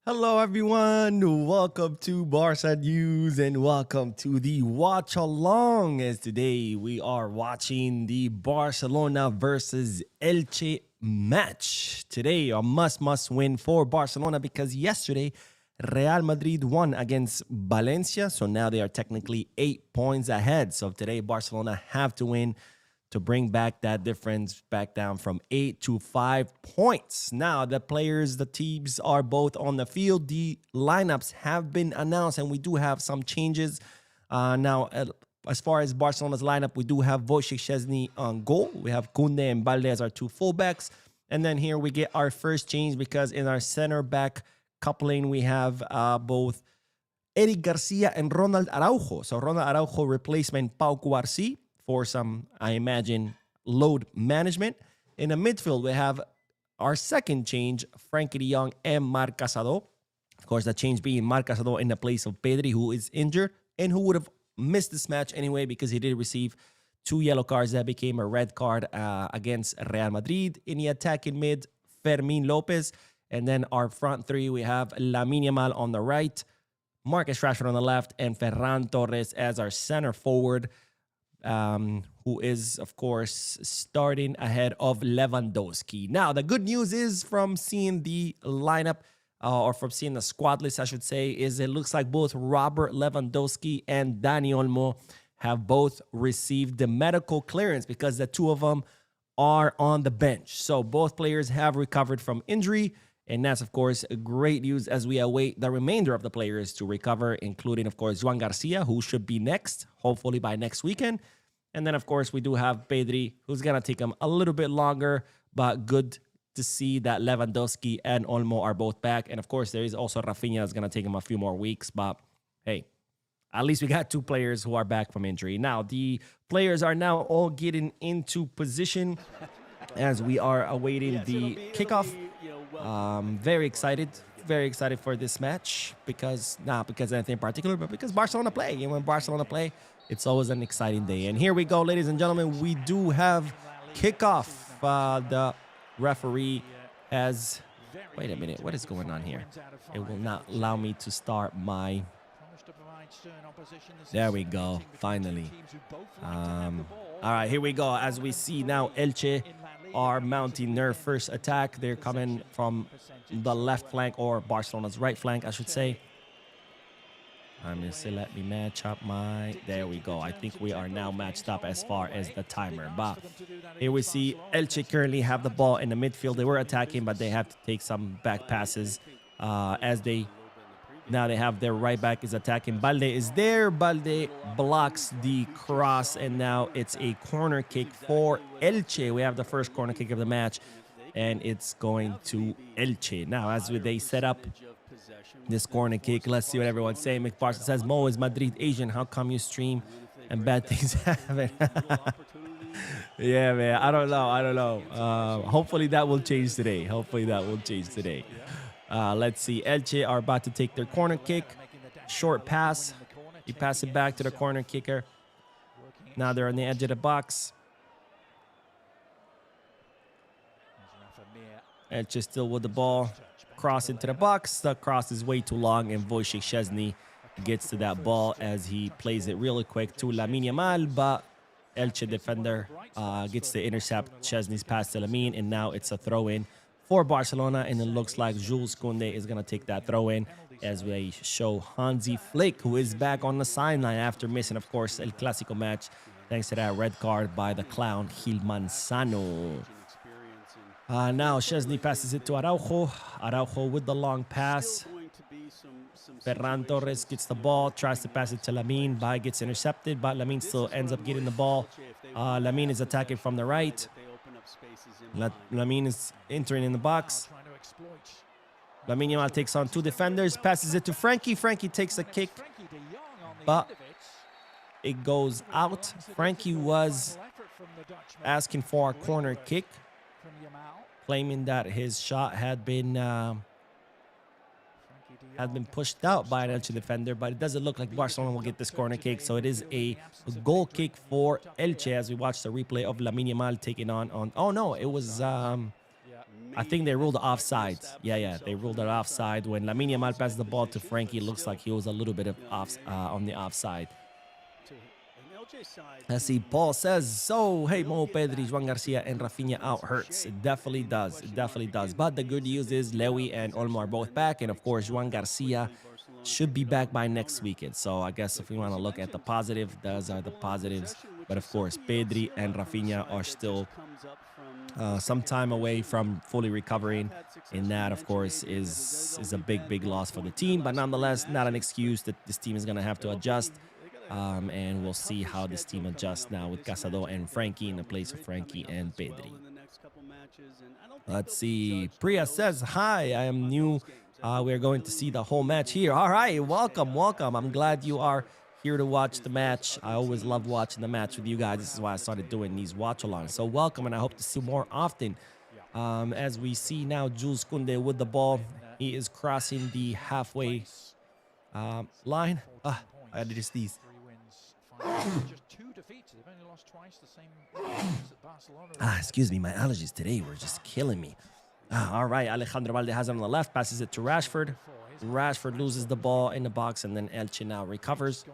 Hello, everyone. Welcome to Barca News and welcome to the watch along. As today we are watching the Barcelona versus Elche match. Today, a must win for Barcelona because yesterday Real Madrid won against Valencia. So now they are technically 8 points ahead. So today, Barcelona have to win to bring back that difference back down from 8 to 5 points. Now, the players, the teams are both on the field. The lineups have been announced, and we do have some changes. As far as Barcelona's lineup, we do have Wojciech Szczesny on goal. We have Koundé and Balde as our two fullbacks. And then here we get our first change because in our center back coupling, we have both Eric Garcia and Ronald Araujo. So Ronald Araujo replacement Pau Cubarsí for some, I imagine, load management. In the midfield, we have our second change, Frankie de Jong and Marc Casado. Of course, the change being Marc Casado in the place of Pedri, who is injured and who would have missed this match anyway because he did receive 2 yellow cards that became a red card against Real Madrid. In the attacking mid, Fermin Lopez. And then our front three, we have Lamine Yamal on the right, Marcus Rashford on the left, and Ferran Torres as our center forward. Who is, of course, starting ahead of Lewandowski. Now, the good news is from seeing the lineup, or from seeing the squad list, I should say, is it looks like both Robert Lewandowski and Dani Olmo have both received the medical clearance because the two of them are on the bench. So both players have recovered from injury. And that's, of course, great news as we await the remainder of the players to recover, including, of course, Joan Garcia, who should be next, hopefully by next weekend. And then, of course, we do have Pedri, who's going to take him a little bit longer, but good to see that Lewandowski and Olmo are both back. And, of course, there is also Rafinha that's going to take him a few more weeks. But, hey, at least we got 2 players who are back from injury. Now, the players are now all getting into position as we are awaiting the kickoff. Very excited for this match because not because anything in particular, but because Barcelona play. And when Barcelona play, it's always an exciting day. And here we go, ladies and gentlemen. We do have kickoff. The referee has. Wait a minute. What is going on here? It will not allow me to start my. There we go. Finally. All right, here we go. As we see now, Elche are mounting their first attack. They're coming from the left flank, or Barcelona's right flank, I should say. I'm going to say let me match up my... There we go. I think we are now matched up as far as the timer. But here we see Elche currently have the ball in the midfield. They were attacking, but they have to take some back passes as they... Now they have their right back is attacking. Balde is there. Balde blocks the cross, and now it's a corner kick for Elche. We have the first corner kick of the match, and it's going to Elche. Now, as they set up this corner kick, let's see what everyone's saying. McParson says, Mo, is Madrid Asian? How come you stream and bad things happen? Yeah, man. I don't know. Hopefully that will change today. Let's see. Elche are about to take their corner kick. Short pass. You pass it back to the corner kicker. Now they're on the edge of the box. Elche still with the ball. Cross into the box. The cross is way too long, and Wojciech Szczesny gets to that ball as he plays it really quick to Lamine Yamal, but Elche defender gets to intercept Szczesny's pass to Lamine, and now it's a throw-in for Barcelona, and it looks like Jules Koundé is going to take that throw-in as we show Hansi Flick, who is back on the sideline after missing, of course, El Clásico match, thanks to that red card by the clown Gil Manzano. Now Szczesny passes it to Araujo. Araujo with the long pass. Ferran Torres gets the ball, tries to pass it to Lamine, but gets intercepted, but Lamine still ends up getting the ball. Lamine is attacking from the right. Lamine is entering in the box. Lamine Yamal takes on 2 defenders, passes it to Frankie. Frankie takes a kick, but it goes out. Frankie was asking for a corner kick, claiming that his shot had been pushed out by an Elche defender, but it doesn't look like Barcelona will get this corner kick. So it is a goal kick for Elche as we watch the replay of Lamine Yamal taking on... Oh, no, it was... I think they ruled offside. Yeah, they ruled it offside. When Lamine Yamal passed the ball to Frankie, it looks like he was a little bit of on the offside. Let's see, Paul says, so, hey, Mo, Pedri, Juan Garcia, and Rafinha out hurts. It definitely does. It definitely does. But the good news is Lewy and Olmo are both back. And, of course, Juan Garcia should be back by next weekend. So I guess if we want to look at the positive, those are the positives. But, of course, Pedri and Rafinha are still some time away from fully recovering. And that, of course, is a big loss for the team. But nonetheless, not an excuse that this team is going to have to adjust. And we'll see how this team adjusts now with Casado and Frankie in the place of Frankie and Pedri. Let's see. Priya says, hi, I am new. We're going to see the whole match here. All right, welcome. I'm glad you are here to watch the match. I always love watching the match with you guys. This is why I started doing these watch-alongs. So welcome, and I hope to see more often. As we see now, Jules Koundé with the ball. He is crossing the halfway line. I did just these. Just 2 defeats. They've only lost twice. The same at Barcelona. Excuse me, my allergies today were just killing me. All right, Alejandro Valde has it on the left, passes it to Rashford. Rashford loses the ball in the box, and then Elche now recovers.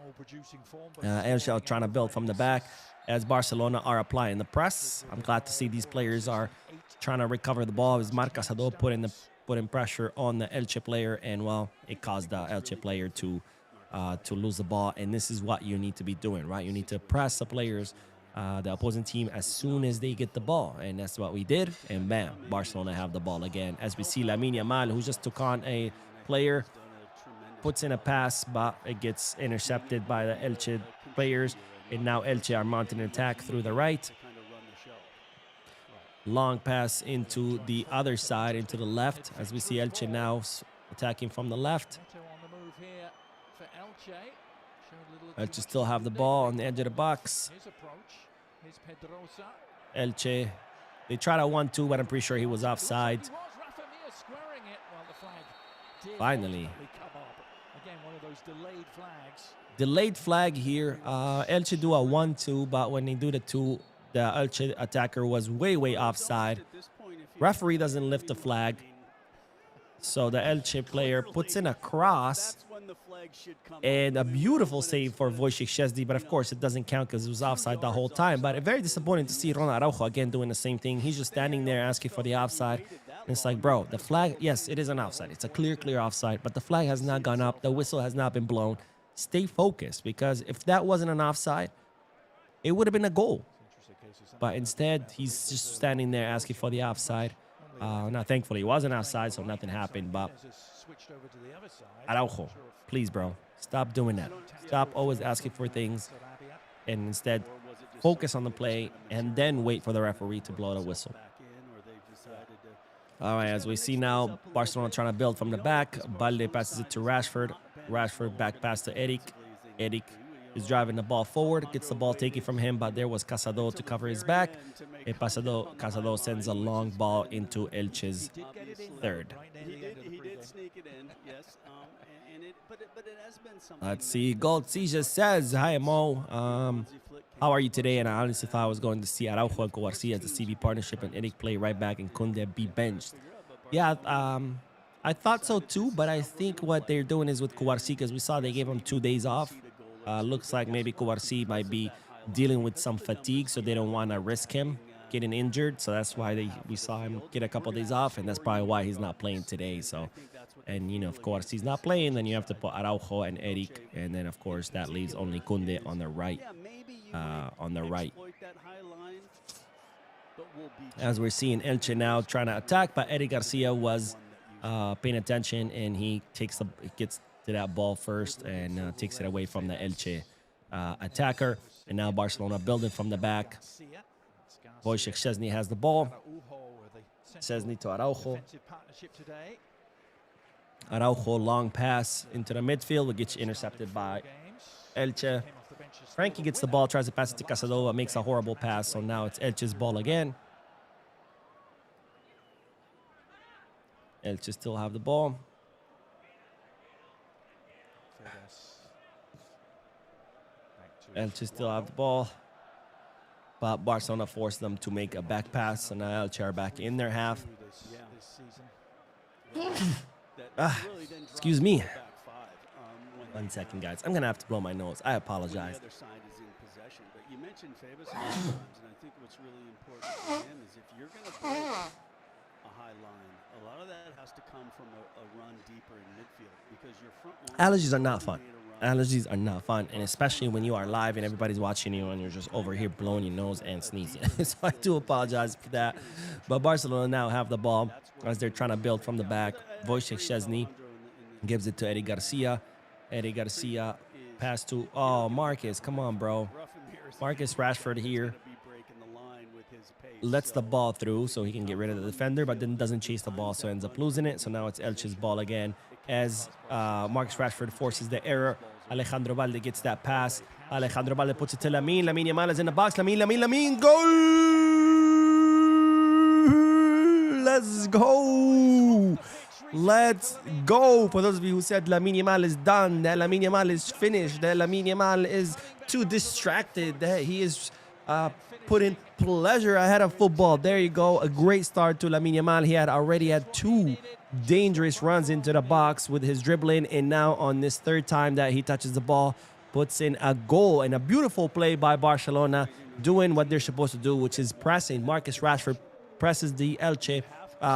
Elche trying to build from the back as Barcelona are applying the press. I'm glad to see these players are trying to recover the ball as Marc Casado putting pressure on the Elche player, and well, it caused the Elche player to lose the ball. And this is what you need to be doing, right? You need to press the players, the opposing team, as soon as they get the ball. And that's what we did. And bam, Barcelona have the ball again. As we see Lamine Yamal, who just took on a player, puts in a pass, but it gets intercepted by the Elche players. And now Elche are mounting an attack through the right. Long pass into the other side, into the left, as we see Elche now attacking from the left. Elche still have the ball on the edge of the box. Elche, they tried a 1-2, but I'm pretty sure he was offside. Finally. Delayed flag here. Elche do a 1-2, but when they do the 2, the Elche attacker was way offside. Referee doesn't lift the flag. So the Elche player puts in a cross. And a beautiful save for Wojciech Szczesny, but of course it doesn't count because it was offside the whole time. But very disappointing to see Ronald Araujo again doing the same thing. He's just standing there asking for the offside. And it's like, bro, the flag, yes, it is an offside. It's a clear offside, but the flag has not gone up. The whistle has not been blown. Stay focused, because if that wasn't an offside, it would have been a goal. But instead, he's just standing there asking for the offside. Now, thankfully, it wasn't offside, so nothing happened. But Araujo, please, bro, stop doing that. Stop always asking for things, and instead focus on the play and then wait for the referee to blow the whistle. All right, as we see now, Barcelona trying to build from the back. Balde passes it to Rashford. Rashford back pass to Eric. Eric is driving the ball forward, gets the ball taken from him, but there was Casado to cover his back. And Casado sends a long ball into Elche's third. He did sneak it in, yes. But it has been something. Let's see. Gold Seja says, hi, Mo. How are you today? And I honestly thought I was going to see Araujo and Garcia as the CB partnership and Eric play right back and Koundé be benched. Yeah, I thought so too, but I think what they're doing is with Kouarsi, because we saw they gave him 2 days off. Looks like maybe Kouarsi might be dealing with some fatigue, so they don't want to risk him getting injured. So that's why we saw him get a couple of days off, and that's probably why he's not playing today. So, and you know, of course, he's not playing, then you have to put Araujo and Eric, and then of course that leaves only Koundé on the right. As we're seeing Elche now trying to attack, but Eric Garcia was paying attention, and he gets to that ball first and takes it away from the Elche attacker. And now Barcelona building from the back. Wojciech Szczesny has the ball. Szczesny to Araujo. Araujo, long pass into the midfield, will get you intercepted by Elche. Frankie gets the ball, tries to pass it to Casado, makes a horrible pass, so now it's Elche's ball again. Elche still have the ball. Elche still have the ball. But Barcelona forced them to make a back pass, so now Elche are back in their half. Excuse me. 1 second, guys. I'm gonna have to blow my nose. I apologize. The other side is in possession, but you mentioned Fabus a few times, and I think what's really important for him is if you're going to break a high line, a lot of that has to come from a run deeper in midfield because your front line. Allergies are not fun. Allergies are not fun, and especially when you are live and everybody's watching you and you're just over here blowing your nose and sneezing. So I do apologize for that. But Barcelona now have the ball as they're trying to build from the back. Wojciech Szczesny gives it to Eddie Garcia. Eddie Garcia pass to, oh, Marcus. Come on, bro. Marcus Rashford here lets the ball through so he can get rid of the defender, but then doesn't chase the ball, so ends up losing it. So now it's Elche's ball again as Marcus Rashford forces the error. Alejandro Balde gets that pass. Alejandro Balde puts it to Lamine. Lamine Yamal is in the box. Lamine. Goal! Let's go! Let's go. For those of you who said Lamine Yamal is done, that Lamine Yamal is finished, that Lamine Yamal is too distracted, that he is putting pleasure ahead of football. There you go. A great start to Lamine Yamal. He had already had 2 dangerous runs into the box with his dribbling, and now on this 3rd time that he touches the ball, puts in a goal and a beautiful play by Barcelona, doing what they're supposed to do, which is pressing. Marcus Rashford presses the Elche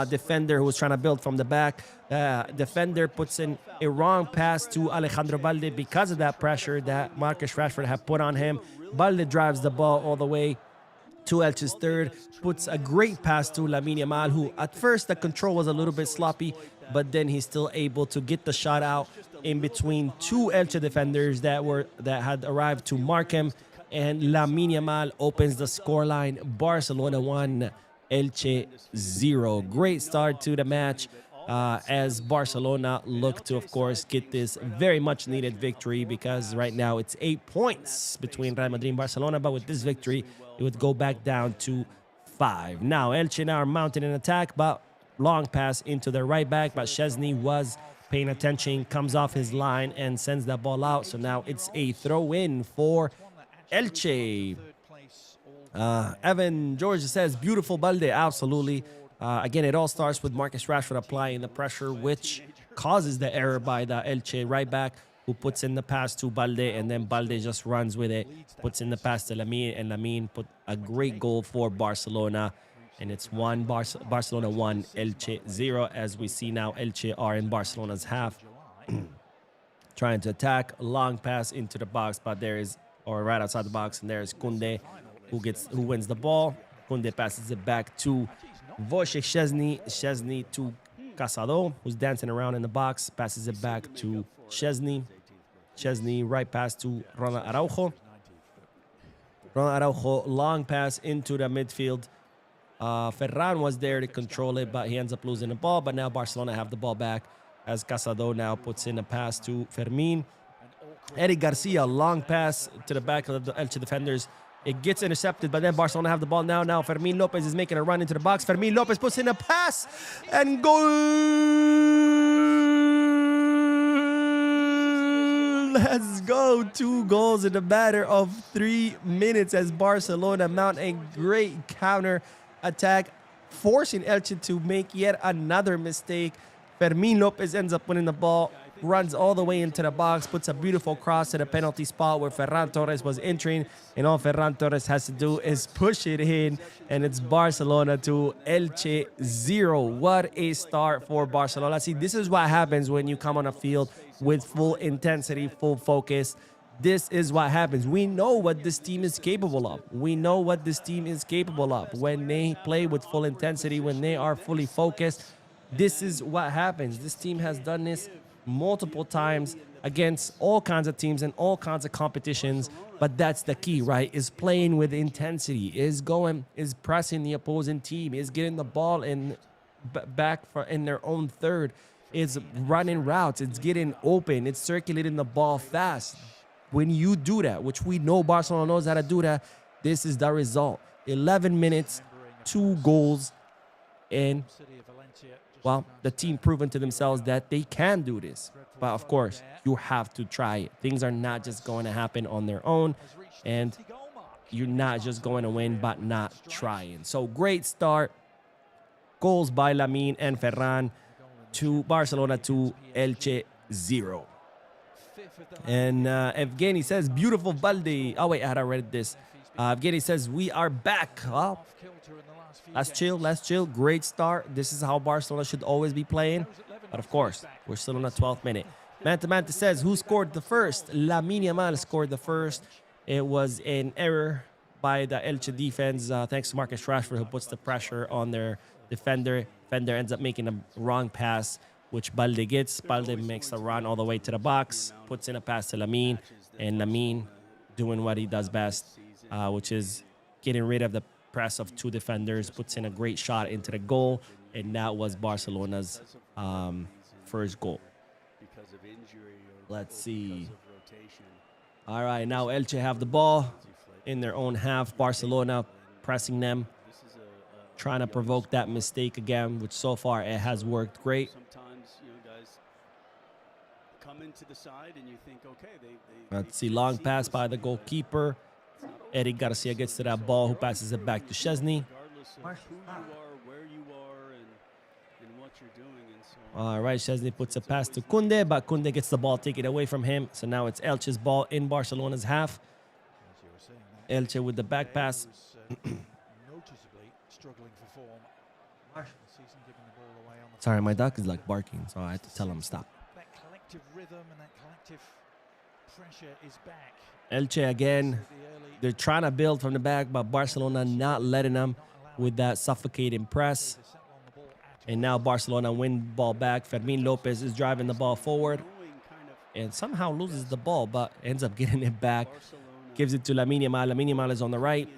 defender who was trying to build from the back. Defender puts in a wrong pass to Alejandro Balde because of that pressure that Marcus Rashford had put on him. Balde drives the ball all the way to Elche's 3rd, puts a great pass to Lamine Yamal, who at first the control was a little bit sloppy, but then he's still able to get the shot out in between 2 Elche defenders that had arrived to mark him, and Lamine Yamal opens the scoreline. Barcelona 1, Elche 0. Great start to the match as Barcelona look to, of course, get this very much needed victory, because right now it's 8 points between Real Madrid and Barcelona, but with this victory it would go back down to 5. Now Elche now are mounting an attack, but long pass into their right back, but Szczesny was paying attention, comes off his line and sends that ball out. So now it's a throw in for Elche. Evan George says, beautiful Balde. Absolutely. Again, it all starts with Marcus Rashford applying the pressure, which causes the error by the Elche right back, who puts in the pass to Balde, and then Balde just runs with it, puts in the pass to Lamine, and Lamine put a great goal for Barcelona. And it's Barcelona 1, Elche 0. As we see now, Elche are in Barcelona's half, trying to attack. Long pass into the box, but or right outside the box, and there's Koundé, who wins the ball. Koundé passes it back to Wojciech Szczesny. Szczesny to Casado, who's dancing around in the box, passes it back to Szczesny. Szczesny right pass to Ronald Araujo. Ronald Araujo, long pass into the midfield. Ferran was there to control it, but he ends up losing the ball. But now Barcelona have the ball back as Casado now puts in a pass to Fermin. Eddie Garcia, long pass to the back of the Elche defenders. It gets intercepted, but then Barcelona have the ball now. Now Fermin Lopez is making a run into the box. Fermin Lopez puts in a pass and goal! Let's go. 2 goals in a matter of 3 minutes as Barcelona mount a great counter attack, forcing Elche to make yet another mistake. Fermin Lopez ends up winning the ball, runs all the way into the box, puts a beautiful cross to the penalty spot where Ferran Torres was entering, and all Ferran Torres has to do is push it in, and it's Barcelona 2, Elche 0. What a start for Barcelona. See, this is what happens when you come on a field with full intensity, full focus. This is what happens. We know what this team is capable of. We know what this team is capable of. When they play with full intensity, when they are fully focused, this is what happens. This team has done this multiple times against all kinds of teams and all kinds of competitions. But that's the key, right? Is playing with intensity, is pressing the opposing team, is getting the ball in their own third, is running routes, it's getting open, it's circulating the ball fast. When you do that, which we know Barcelona knows how to do that, this is the result. 11 minutes, 2 goals, and, well, the team proven to themselves that they can do this. But, of course, you have to try it. Things are not just going to happen on their own, and you're not just going to win by not trying. So, great start. Goals by Lamine and Ferran to Barcelona to Elche 0. And Evgeny says, beautiful Balde. Oh, wait, I had read this. Evgeny says, we are back. Oh, let's chill. Let's chill. Great start. This is how Barcelona should always be playing. But of course, we're still in the 12th minute. Manta says, who scored the first? Lamine Yamal scored the first. It was an error by the Elche defense. Thanks to Marcus Rashford, who puts the pressure on their defender. Defender ends up making a wrong pass, which Balde gets. Balde makes a run all the way to the box, puts in a pass to Lamine, and Lamine doing what he does best, which is getting rid of the press of two defenders, puts in a great shot into the goal, and that was Barcelona's first goal. Let's see. All right, now Elche have the ball in their own half. Barcelona pressing them, trying to provoke that mistake again, which so far it has worked great. Into the side and you think, okay, let's see, long pass by the goalkeeper. Eric Garcia gets to that ball, who passes it back to Szczesny. All right, Szczesny puts a pass to Koundé, but Koundé gets the ball taken away from him. So now it's Elche's ball in Barcelona's half. Elche with the back pass. Sorry, my dog is like barking, so I had to tell him stop. Rhythm and that collective pressure is back. Elche again, they're trying to build from the back, but Barcelona not letting them with that suffocating press. And now Barcelona win ball back. Fermin Lopez is driving the ball forward and somehow loses the ball, but ends up getting it back. Gives it to Lamine Yamal. Lamine Yamal is on the right.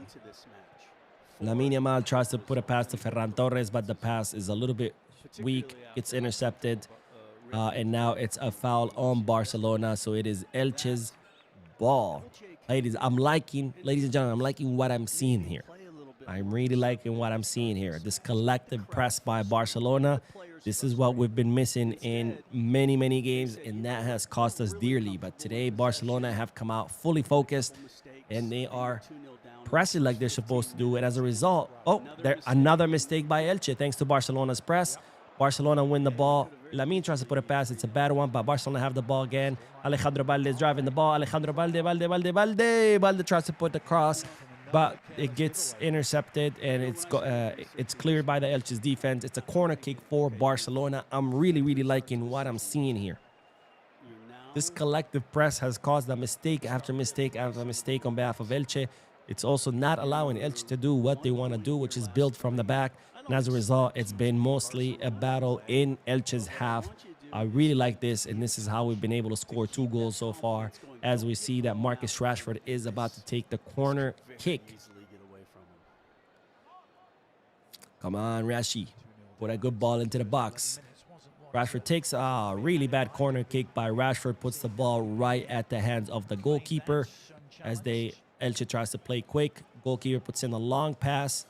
Lamine Yamal tries to put a pass to Ferran Torres, but the pass is a little bit weak. It's intercepted. And now it's a foul on Barcelona. So it is Elche's ball. Ladies and gentlemen, I'm liking what I'm seeing here. I'm really liking what I'm seeing here. This collective press by Barcelona. This is what we've been missing in many, many games, and that has cost us dearly. But today, Barcelona have come out fully focused, and they are pressing like they're supposed to do. And as a result, another mistake by Elche, thanks to Barcelona's press. Barcelona win the ball. Lamine tries to put a pass. It's a bad one, but Barcelona have the ball again. Alejandro Balde is driving the ball. Alejandro Balde tries to put the cross, but it gets intercepted, and it's cleared by the Elche's defense. It's a corner kick for Barcelona. I'm really, really liking what I'm seeing here. This collective press has caused a mistake after mistake after mistake on behalf of Elche. It's also not allowing Elche to do what they want to do, which is build from the back. And as a result, it's been mostly a battle in Elche's half. I really like this, and this is how we've been able to score 2 goals so far, as we see that Marcus Rashford is about to take the corner kick. Come on, Rashi. Put a good ball into the box. Rashford takes a really bad corner kick by Rashford, puts the ball right at the hands of the goalkeeper as Elche tries to play quick. Goalkeeper puts in a long pass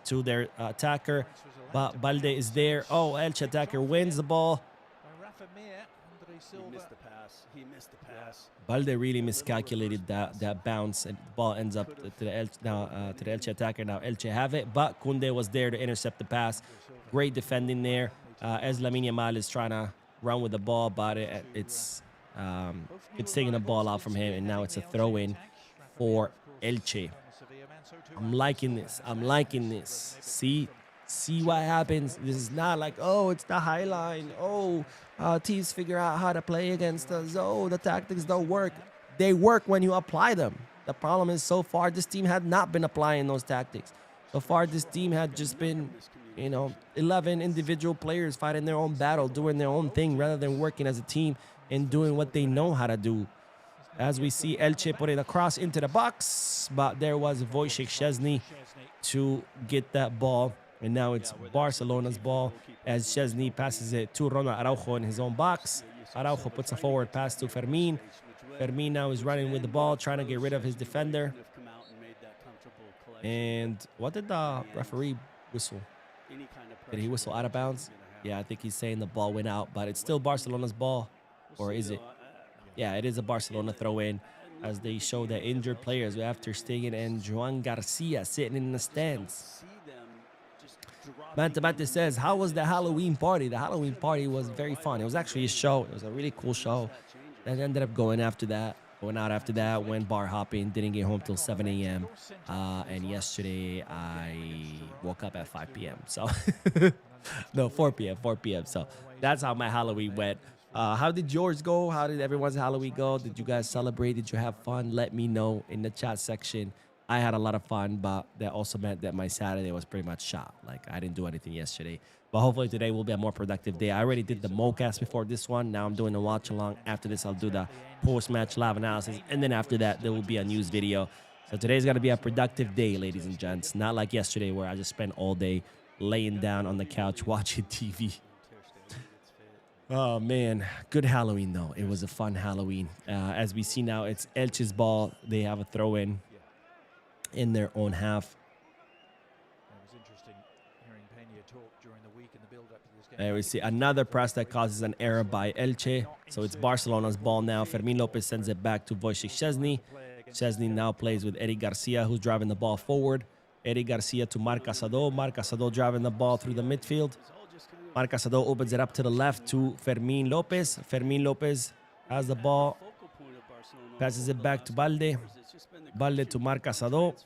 to their attacker, but Balde is there. Oh, Elche attacker wins the ball. He missed the pass. Balde really miscalculated that bounce, and the ball ends up to the Elche attacker. Now Elche have it, but Koundé was there to intercept the pass. Great defending there, as Lamine Yamal is trying to run with the ball, but it's taking the ball out from him, and now it's a throw-in for Elche. I'm liking this. I'm liking this. See what happens. This is not like, oh, it's the high line. Oh, teams figure out how to play against us. Oh, the tactics don't work. They work when you apply them. The problem is, so far, this team had not been applying those tactics. So far, this team had just been, 11 individual players fighting their own battle, doing their own thing, rather than working as a team and doing what they know how to do. As we see Elche putting a cross into the box, but there was Wojciech Szczesny to get that ball. And now it's Barcelona's ball as Szczesny passes it to Ronald Araujo in his own box. Araujo puts a forward pass to Fermin. Fermin now is running with the ball, trying to get rid of his defender. And what did the referee whistle? Did he whistle out of bounds? Yeah, I think he's saying the ball went out, but it's still Barcelona's ball. Or is it? Yeah, it is a Barcelona throw-in, as they show the injured players after Stegen and Joan Garcia sitting in the stands. Mantabate says, how was the Halloween party? The Halloween party was very fun. It was actually a show. It was a really cool show. And ended up going out after that, went bar hopping, didn't get home till 7 a.m. And yesterday I woke up at 5 p.m. So, no, 4 p.m. So that's how my Halloween went. How did yours go? How did everyone's Halloween go? Did you guys celebrate? Did you have fun? Let me know in the chat section. I had a lot of fun, but that also meant that my Saturday was pretty much shot. Like, I didn't do anything yesterday. But hopefully today will be a more productive day. I already did the mocast before this one. Now I'm doing the watch along. After this, I'll do the post-match live analysis. And then after that, there will be a news video. So today's going to be a productive day, ladies and gents. Not like yesterday where I just spent all day laying down on the couch watching TV. Oh, man. Good Halloween, though. It was a fun Halloween. As we see now, it's Elche's ball. They have a throw-in in their own half. It was interesting hearing Peña talk during the week in the build-up to this game. There we see another press that causes an error by Elche. So it's Barcelona's ball now. Fermin Lopez sends it back to Wojciech Szczesny. Szczesny now plays with Eric Garcia, who's driving the ball forward. Eric Garcia to Marc Casado. Marc Casado driving the ball through the midfield. Marc Casado opens it up to the left to Fermin Lopez. Fermin Lopez has the ball. Passes it back to Balde. Balde to Marc Casado.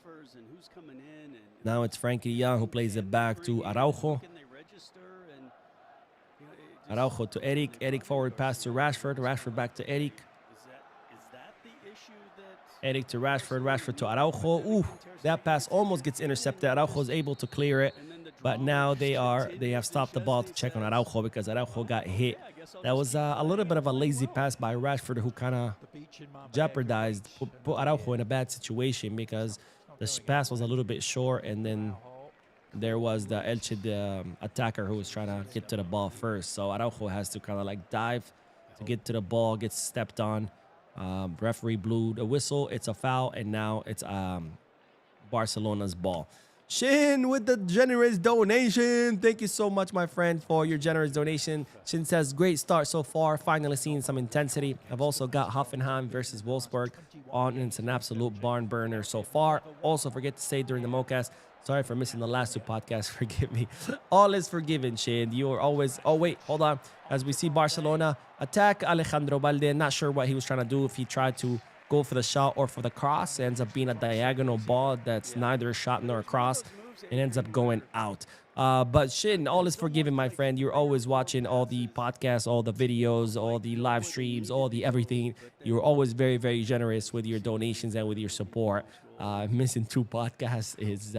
Now it's Frankie de Jong who plays it back to Araujo. Araujo to Eric. Eric forward pass to Rashford. Rashford back to Eric. Eric to Rashford. Rashford to Araujo. Ooh, that pass almost gets intercepted. Araujo is able to clear it. But now they have stopped the ball to check on Araujo because Araujo got hit. That was a little bit of a lazy pass by Rashford who kind of jeopardized, put Araujo in a bad situation because the pass was a little bit short, and then there was the Elche attacker who was trying to get to the ball first. So Araujo has to kind of like dive to get to the ball, gets stepped on. Referee blew the whistle. It's a foul, and now it's Barcelona's ball. Shin with the generous donation. Thank you so much, my friend, for your generous donation. Shin says, great start so far. Finally seeing some intensity. I've also got Hoffenheim versus Wolfsburg on. It's an absolute barn burner so far. Also, forget to say during the mocast, sorry for missing the last two podcasts. Forgive me. All is forgiven, Shin. You are always... Oh, wait. Hold on. As we see Barcelona attack Alejandro Balde. Not sure what he was trying to do. If he tried to go for the shot or for the cross. It ends up being a diagonal ball that's neither a shot nor a cross. It ends up going out. But Shin, all is forgiven, my friend. You're always watching all the podcasts, all the videos, all the live streams, all the everything. You're always very, very generous with your donations and with your support. Missing two podcasts is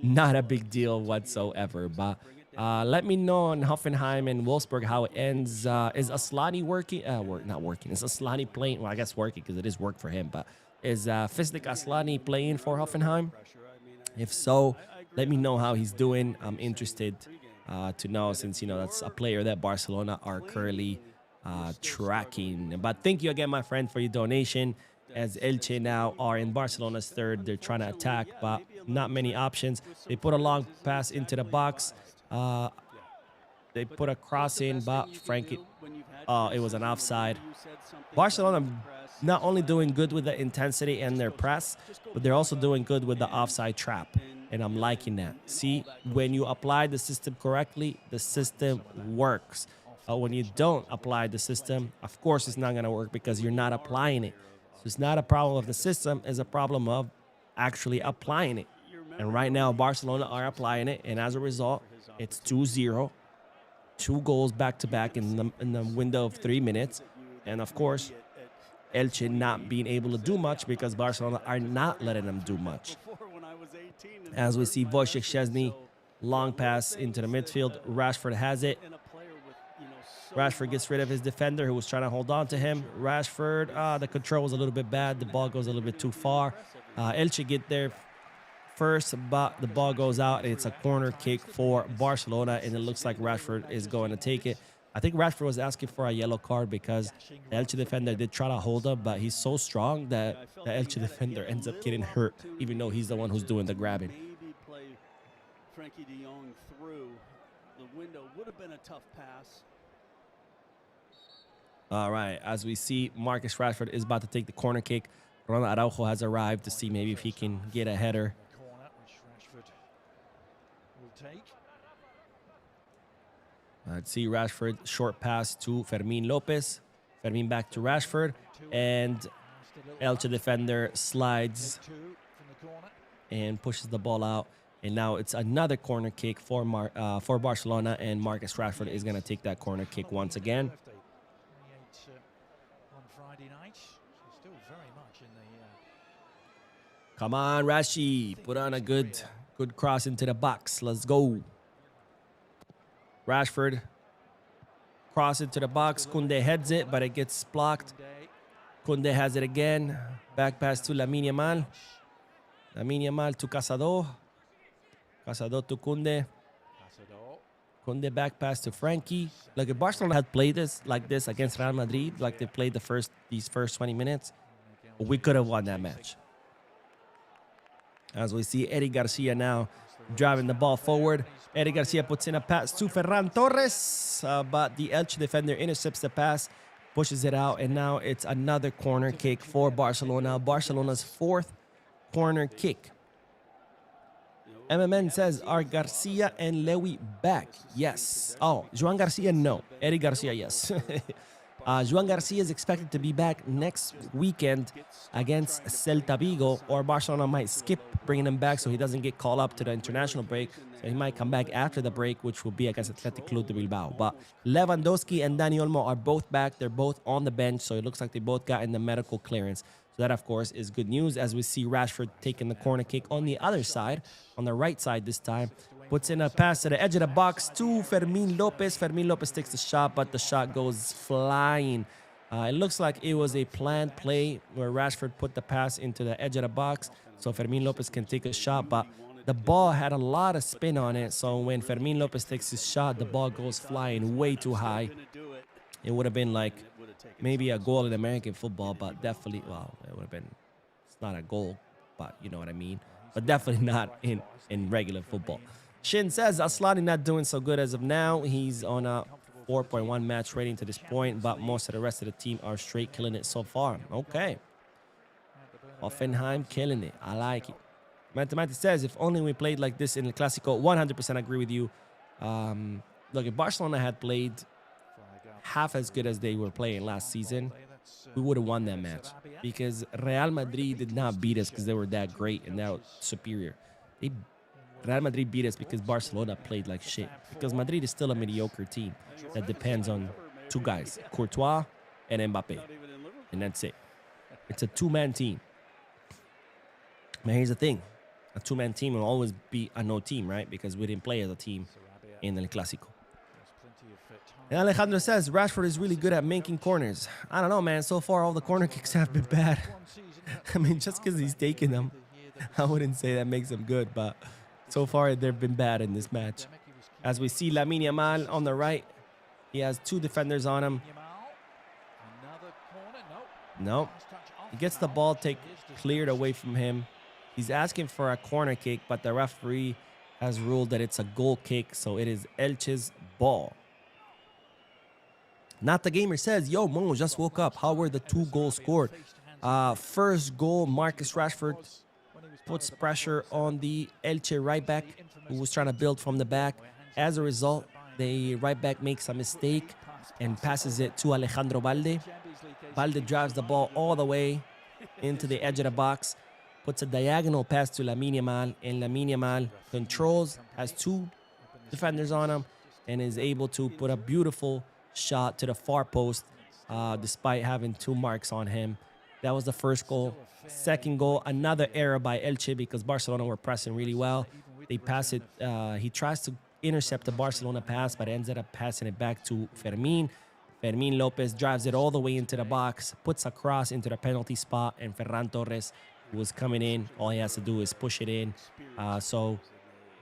not a big deal whatsoever. But let me know on Hoffenheim and Wolfsburg how it ends. Is Aslani working? Not working. Is Aslani playing? Well, I guess working because it is work for him. But is Fisnik Aslani playing for Hoffenheim? If so, let me know how he's doing. I'm interested to know, since, you know, that's a player that Barcelona are currently tracking. But thank you again, my friend, for your donation. As Elche now are in Barcelona's third. They're trying to attack, but not many options. They put a long pass into the box. They put a cross in, but Frankie, it was an offside. Barcelona not only doing good with the intensity and their press, but they're also doing good with the offside trap. And I'm liking that. See, when you apply the system correctly, the system works. When you don't apply the system, of course, it's not going to work because you're not applying it. So it's not a problem of the system, it's a problem of actually applying it. And right now, Barcelona are applying it. And as a result, it's 2-0. 2 goals back-to-back in the window of 3 minutes. And of course, Elche not being able to do much because Barcelona are not letting them do much. As we see Wojciech Szczesny, long pass into the midfield. Rashford has it. Rashford gets rid of his defender who was trying to hold on to him. Rashford, the control was a little bit bad. The ball goes a little bit too far. Elche get there first, but the ball goes out. It's a corner kick for Barcelona, and it looks like Rashford is going to take it. I think Rashford was asking for a yellow card because the Elche defender did try to hold him, but he's so strong that the Elche defender ends up getting hurt, even though he's the one who's doing the grabbing. Maybe play Frankie de Jong through the window. Would have been a tough pass. All right, as we see, Marcus Rashford is about to take the corner kick. Ronald Araujo has arrived to see maybe if he can get a header. Corner, which Rashford will take. Let's see Rashford, short pass to Fermin Lopez. Fermin back to Rashford. And Elche defender slides and pushes the ball out. And now it's another corner kick for Barcelona. And Marcus Rashford is going to take that corner kick once again. Come on, Rashi. Put on a good cross into the box. Let's go. Rashford. Cross into the box. Koundé heads it, but it gets blocked. Koundé has it again. Back pass to Lamine Yamal. Lamine Yamal to Casado. Casado to Koundé. Koundé back pass to Frankie. Like if Barcelona had played this like this against Real Madrid, like they played these first 20 minutes, we could have won that match. As we see Eddie Garcia now driving the ball forward. Eddie Garcia puts in a pass to Ferran Torres, but the Elche defender intercepts the pass, pushes it out, and now it's another corner kick for Barcelona. Barcelona's fourth corner kick. MMN says, are Garcia and Lewy back? Yes. Oh, Joan Garcia, no. Eddie Garcia, yes. Joan Garcia is expected to be back next weekend against Celta Vigo, or Barcelona might skip bringing him back so he doesn't get called up to the international break. So he might come back after the break, which will be against Athletic Club de Bilbao. But Lewandowski and Dani Olmo are both back. They're both on the bench, so it looks like they both got in the medical clearance. So that, of course, is good news as we see Rashford taking the corner kick on the other side, on the right side this time. Puts in a pass to the edge of the box to Fermin Lopez. Fermin Lopez takes the shot, but the shot goes flying. It looks like it was a planned play where Rashford put the pass into the edge of the box so Fermin Lopez can take a shot, but the ball had a lot of spin on it. So when Fermin Lopez takes his shot, the ball goes flying way too high. It would have been like maybe a goal in American football, but definitely, well, it would have been, it's not a goal, but you know what I mean. But definitely not in regular football. Shin says Aslani not doing so good as of now. He's on a 4.1 match rating to this point, but most of the rest of the team are straight killing it so far. Okay. Offenheim killing it. I like it. Mathematics says, if only we played like this in the Clásico, 100% agree with you. Look, if Barcelona had played half as good as they were playing last season, we would have won that match. Because Real Madrid did not beat us because they were that great and that superior. Real Madrid beat us because Barcelona played like shit. Because Madrid is still a mediocre team that depends on two guys, Courtois and Mbappe. And that's it. It's a two-man team. But here's the thing. A two-man team will always be a no team, right? Because we didn't play as a team in El Clásico. And Alejandro says, Rashford is really good at making corners. I don't know, man. So far, all the corner kicks have been bad. I mean, just because he's taking them, I wouldn't say that makes him good, but so far, they've been bad in this match. As we see Lamine Yamal on the right, he has two defenders on him. No. He gets the ball cleared away from him. He's asking for a corner kick, but the referee has ruled that it's a goal kick, so it is Elche's ball. Not the Gamer says, yo, Mo, just woke up. How were the 2 goals scored? First goal, Marcus Rashford puts pressure on the Elche right back who was trying to build from the back. As a result, the right back makes a mistake and passes it to Alejandro Balde. Balde drives the ball all the way into the edge of the box, puts a diagonal pass to Lamine Yamal, and Lamine Yamal controls, has 2 defenders on him, and is able to put a beautiful shot to the far post despite having 2 marks on him. That was the first goal. Second goal, another error by Elche because Barcelona were pressing really well. They pass it. He tries to intercept the Barcelona pass, but ends up passing it back to Fermin. Fermin Lopez drives it all the way into the box, puts a cross into the penalty spot, and Ferran Torres, who was coming in, all he has to do is push it in. So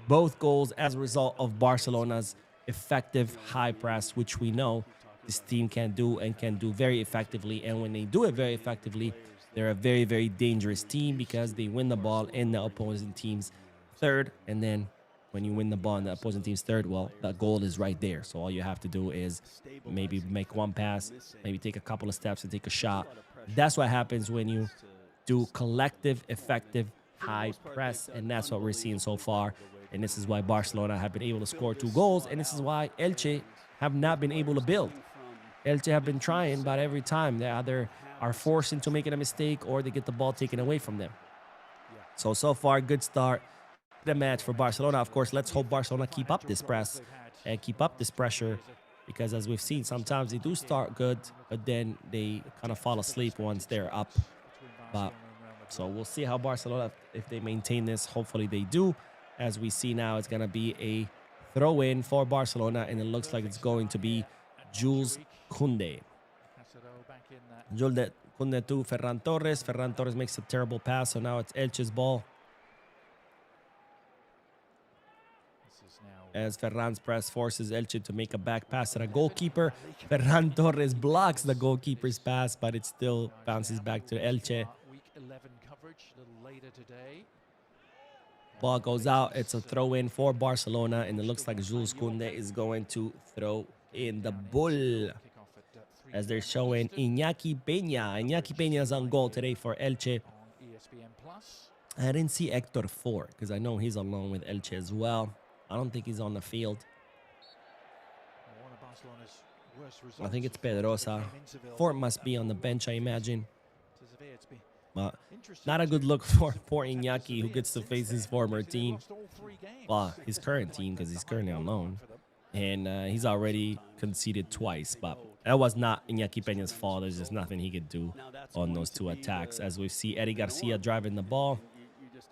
both goals as a result of Barcelona's effective high press, which we know this team can do and can do very effectively. And when they do it very effectively, they're a very, very dangerous team because they win the ball in the opposing team's third. And then when you win the ball in the opposing team's third, well, that goal is right there. So all you have to do is maybe make one pass, maybe take a couple of steps and take a shot. That's what happens when you do collective, effective, high press. And that's what we're seeing so far. And this is why Barcelona have been able to score 2 goals. And this is why Elche have not been able to build. Elche have been trying, but every time they either are forced into making a mistake or they get the ball taken away from them. So far, good start. The match for Barcelona. Of course, let's hope Barcelona keep up this press and keep up this pressure, because as we've seen, sometimes they do start good, but then they kind of fall asleep once they're up. But so we'll see how Barcelona, if they maintain this. Hopefully they do. As we see now, it's going to be a throw-in for Barcelona, and it looks like it's going to be Jules Koundé. Jules Koundé to Ferran Torres. Ferran Torres makes a terrible pass, so now it's Elche's ball. As Ferran's press forces Elche to make a back pass at a goalkeeper. Ferran Torres blocks the goalkeeper's pass, but it still bounces back to Elche. Ball goes out. It's a throw-in for Barcelona, and it looks like Jules Koundé is going to throw in the bull, as they're showing Iñaki Peña. Iñaki Peña is on goal today for Elche. I didn't see Hector Fort, because I know he's along with Elche as well. I don't think he's on the field. I think it's Pedrosa. Fort must be on the bench, I imagine. But not a good look for poor Iñaki, who gets to face his former team. Well, his current team, because he's currently on loan. And he's already conceded twice. But that was not Iñaki Peña's fault. There's just nothing he could do on those two attacks. As we see Eric Garcia driving the ball.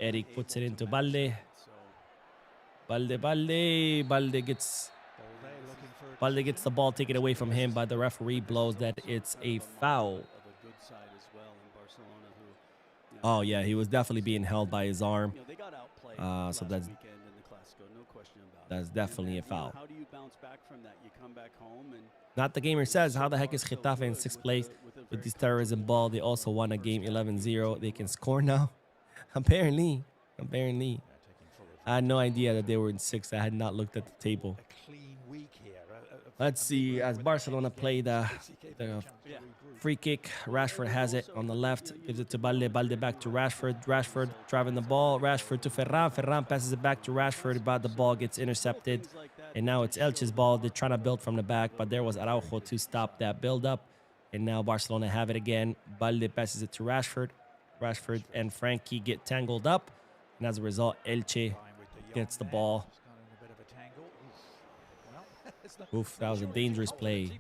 Eric puts it into Balde. Balde gets the ball taken away from him, but the referee blows that it's a foul. Oh yeah, he was definitely being held by his arm. So that's definitely a foul. Not the gamer says, how the heck is Getafe in 6th place with this terrorism ball? They also won a game 11-0. They can score now. Apparently. I had no idea that they were in 6th. I had not looked at the table. Let's see, as Barcelona play the free kick, Rashford has it on the left, gives it to Balde. Balde back to Rashford. Rashford driving the ball. Rashford to Ferran. Ferran passes it back to Rashford, but the ball gets intercepted. And now it's Elche's ball. They're trying to build from the back, but there was Araujo to stop that build-up. And now Barcelona have it again. Balde passes it to Rashford. Rashford and Frankie get tangled up. And as a result, Elche gets the ball. Oof, that was a dangerous play.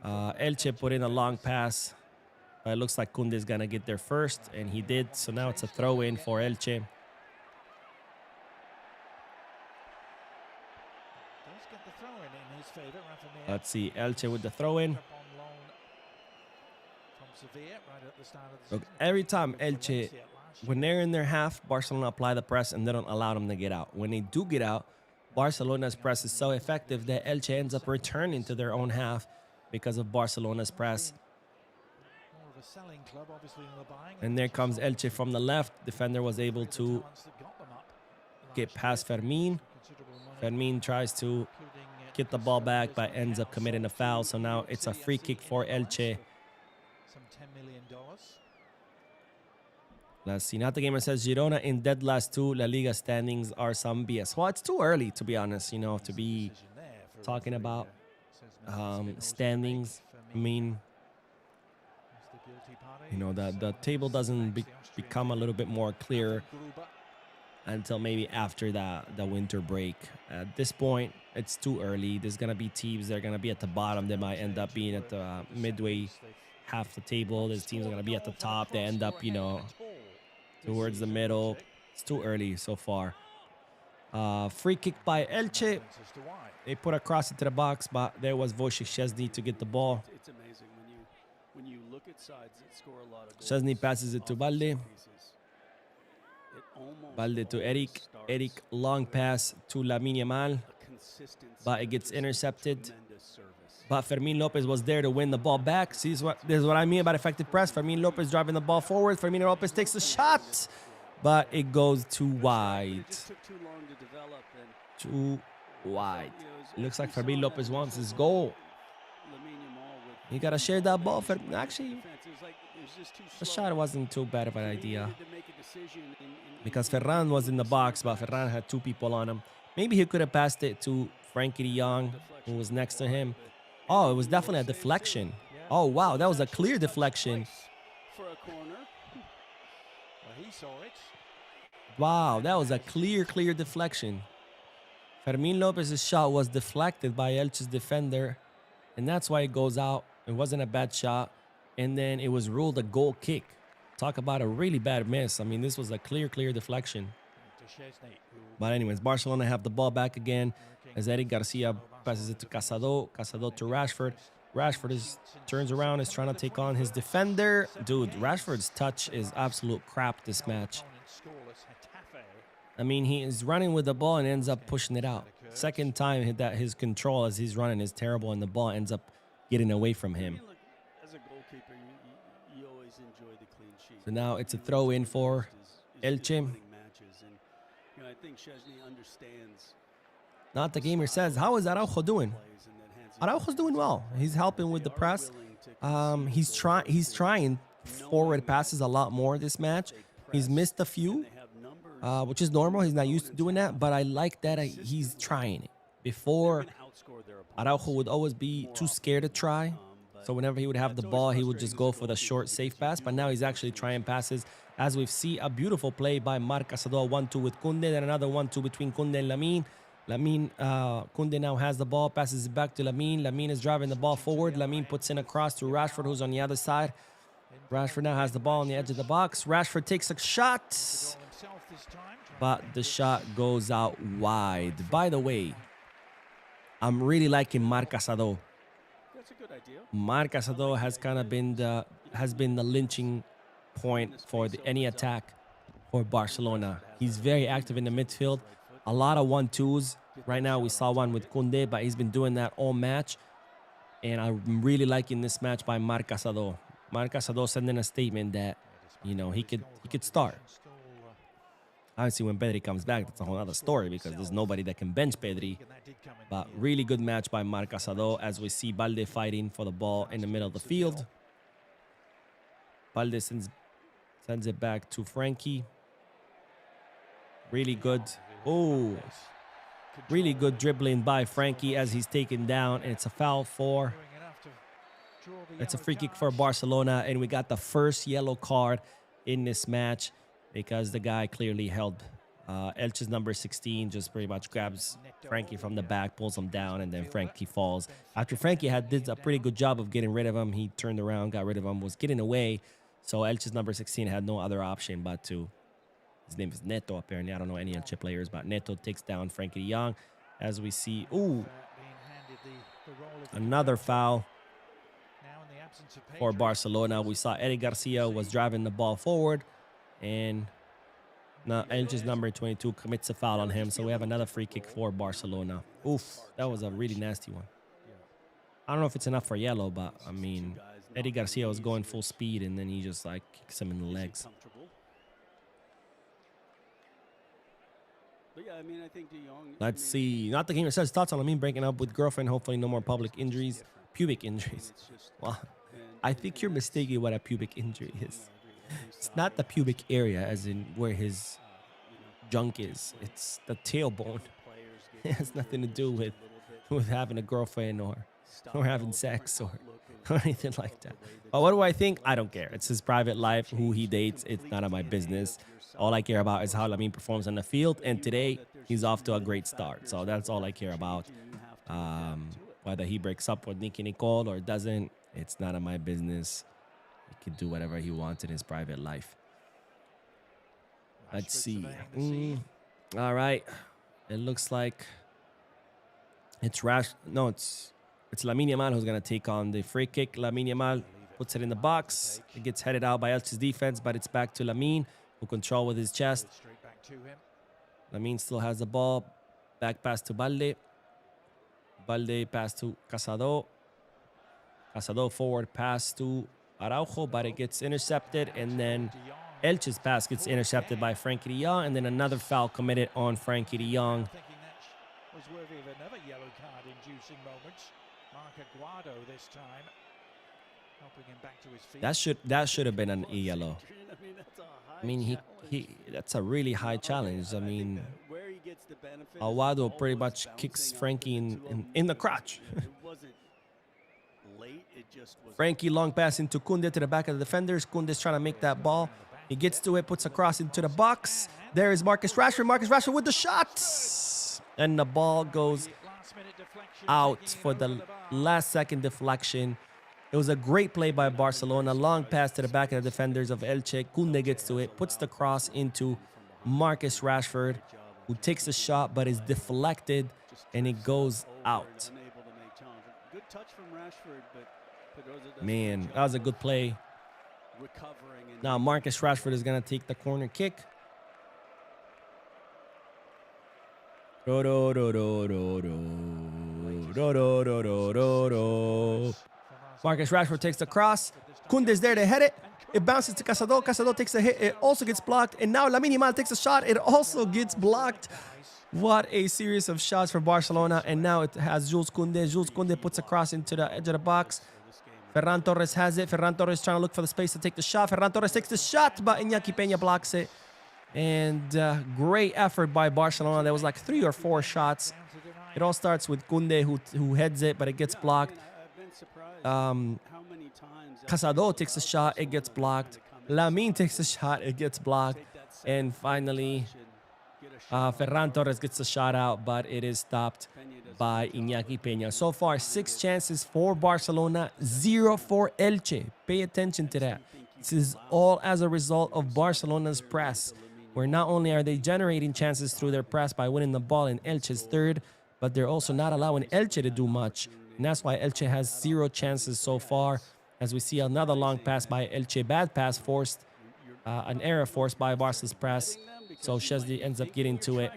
Elche put in a long pass. It looks like Koundé is going to get there first, and he did. So now it's a throw-in for Elche. Let's see, Elche with the throw-in. Look, every time Elche, when they're in their half, Barcelona apply the press and they don't allow them to get out. When they do get out, Barcelona's press is so effective that Elche ends up returning to their own half because of Barcelona's press. And there comes Elche from the left. Defender was able to get past Fermin. Fermin tries to get the ball back, but ends up committing a foul. So now it's a free kick for Elche. Let's see. Not the gamer says Girona in dead last 2 La Liga standings are some BS. Well, it's too early, to be honest, you know, to be talking about standings. I mean, you know, the table doesn't become a little bit more clear until maybe after the winter break. At this point, it's too early. There's going to be teams that are going to be at the bottom. They might end up being at the midway half the table. There's teams that are going to be at the top. They end up, you know, towards the middle. It's too early so far. Free kick by Elche. They put a cross into the box, but there was Wojciech Szczesny to get the ball. It's amazing when you look at sides that score a lot of goals. Szczesny passes it to Balde. Balde to Eric. Eric, long pass to Lamine Yamal, but it gets intercepted. But Fermin Lopez was there to win the ball back. See, this is what I mean about effective press. Fermin Lopez driving the ball forward. Fermin Lopez takes the shot, but it goes too wide. Too wide. It looks like Fermin Lopez wants his goal. You got to share that ball. Actually, Defense is like it was just too the slow. shot wasn't too bad of an So he idea. needed to make a decision Because in Ferran was in the the box, center but backs. Ferran had two people on him. Maybe he could have passed it to Frankie de Jong, who was next to him. Oh, it was definitely a deflection. Yeah. Oh, wow, So that was a actually clear touched deflection. twice for a corner. Well, he saw it. Wow, that was a clear deflection. Fermin Lopez's shot was deflected by Elche's defender, and that's why it goes out. It wasn't a bad shot, and then it was ruled a goal kick. Talk about a really bad miss. I mean, this was a clear deflection. To Szczesny, who But anyways, Barcelona have the ball back again as Eric Garcia passes it to Casado. Casado to Rashford. Rashford turns around, is trying to take on his defender. Dude, Rashford's touch is absolute crap this match. opponent scoreless Getafe. I mean, he is running with the ball and ends up pushing it out. Second time that his control as he's running is terrible and the ball ends up getting away from I him. mean, look, as a goalkeeper, you always enjoy the clean sheet. So now it's a throw in for Elche. Winning matches. And, you know, I think Szczesny understands Not the gamer says, how is Araujo doing? plays and that hands it Araujo's doing well. He's helping with the They are press. willing to concede He's trying forward passes a lot more this match. He's missed a few, They have numbers. which is normal. He's not used to doing that, but I like that he's trying it. Before, Can outscore their opponents. Araujo would always be too scared to try. So whenever he would have the ball, he would just go for the short, safe pass. But now he's actually trying passes. As we see, a beautiful play by Marc Casado, 1-2 with Koundé, then another 1-2 between Koundé and Lamine. Koundé now has the ball, passes it back to Lamine. Lamine is driving the ball forward. Lamine puts in a cross to Rashford, who's on the other side. Rashford now has the ball on the edge of the box. Rashford takes a shot, Himself this time, trying but to the shot goes out wide. By the way, I'm really liking Marc Casado. That's a good idea. Marc Casado has kind of been the lynching point for any attack for Barcelona. He's very active in the midfield. A lot of 1-2s. Right now we saw one with Koundé, but he's been doing that all match. And I'm really liking this match by Marc Casado. Marc Casado sending a statement that, you know, he could start. Obviously, when Pedri comes back, that's a whole other story because there's nobody that can bench Pedri. But really good match by Marc Casado as we see Balde fighting for the ball in the middle of the field. Balde sends it back to Frankie. Really good. Oh, really good dribbling by Frankie as he's taken down. And it's a foul for... It's a free kick for Barcelona. And we got the first yellow card in this match because the guy clearly held Elche's number 16, just pretty much grabs Frankie from the back, pulls him down, and then Frankie falls. After Frankie did a pretty good job of getting rid of him, he turned around, got rid of him, was getting away. So Elche's number 16 had no other option but to... His name is Neto, apparently. I don't know any Elche players, but Neto takes down Frankie de Jong. As we see, ooh, another foul for Barcelona. We saw Eric Garcia was driving the ball forward, and now Elche's number 22 commits a foul on him. So we have another free kick for Barcelona. Oof, that was a really nasty one. I don't know if it's enough for yellow, but I mean, Eric Garcia was going full speed, and then he just like kicks him in the legs. But yeah, I mean, I think De Jong. Let's see. Not the gamer says thoughts on Lamine breaking up with girlfriend. Hopefully, no more public injuries, pubic injuries. Well, I think you're mistaking what a pubic injury is. It's not the pubic area, as in where his junk is. It's the tailbone. It has nothing to do with having a girlfriend or having sex or anything like that. But what do I think? I don't care. It's his private life, who he dates. It's none of my business. All I care about is how Lamine performs on the field, and today he's off to a great start. So that's all I care about. Whether he breaks up with Nicky Nicole or doesn't, it's none of my business. He can do whatever he wants in his private life. Let's see. All right. It looks like it's it's Lamine Yamal who's going to take on the free kick. Lamine Yamal puts it in the box. It gets headed out by Elche's defense, but it's back to Lamine, who control with his chest. Lamine still has the ball. Back pass to Balde. Balde pass to Casado. Casado forward pass to Araujo, but it gets intercepted. And then Elche's pass gets intercepted by Frankie de Jong. And then another foul committed on Frankie de Jong. Thinking that was worthy of another yellow card inducing moment. Marc Aguado this time. helping him back to his feet. That should have been an yellow. I mean, that's a high I mean, he that's a really high challenge. I mean, where he gets the benefit is Aguado pretty almost much kicks bouncing off Frankie of the two of them. in the crotch. It wasn't late, it just was. Frankie long pass into Kunde to the back of the defenders. Kunde's trying to make that ball. He gets to it, puts a cross into the box. There is Marcus Rashford. Marcus Rashford with the shot. And the ball goes out for the last second deflection. It was a great play by Barcelona. Long pass to the back of the defenders of Elche. Kunde gets to it, puts the cross into Marcus Rashford, who takes the shot but is deflected, and it goes out. Good touch from Rashford, but Pedroza does Man, that was a good play. recovering. And Now Marcus Rashford is going to take the corner kick. Marcus Rashford takes the cross. Kunde's there to head it. It bounces to Casado. Casado takes a hit. It also gets blocked. And now Lamine Yamal takes a shot. It also gets blocked. What a series of shots for Barcelona. And now it has Jules Koundé. Jules Koundé puts a cross into the edge of the box. Ferran Torres has it. Ferran Torres trying to look for the space to take the shot. Ferran Torres takes the shot, but Iñaki Peña blocks it. And great effort by Barcelona. There was like 3 or 4 shots. It all starts with Koundé who heads it, but it gets blocked. Casado takes a shot, it gets blocked. Lamine takes a shot, it gets blocked. And finally, Ferran Torres gets the shot out, but it is stopped by Iñaki Peña. So far, 6 chances for Barcelona, 0 for Elche. Pay attention to that. This is all as a result of Barcelona's press, where not only are they generating chances through their press by winning the ball in Elche's third, but they're also not allowing Elche to do much. And that's why Elche has 0 chances so far. As we see another long pass by Elche, bad pass forced, an error forced by Barca's press. So Chesney ends up getting to it.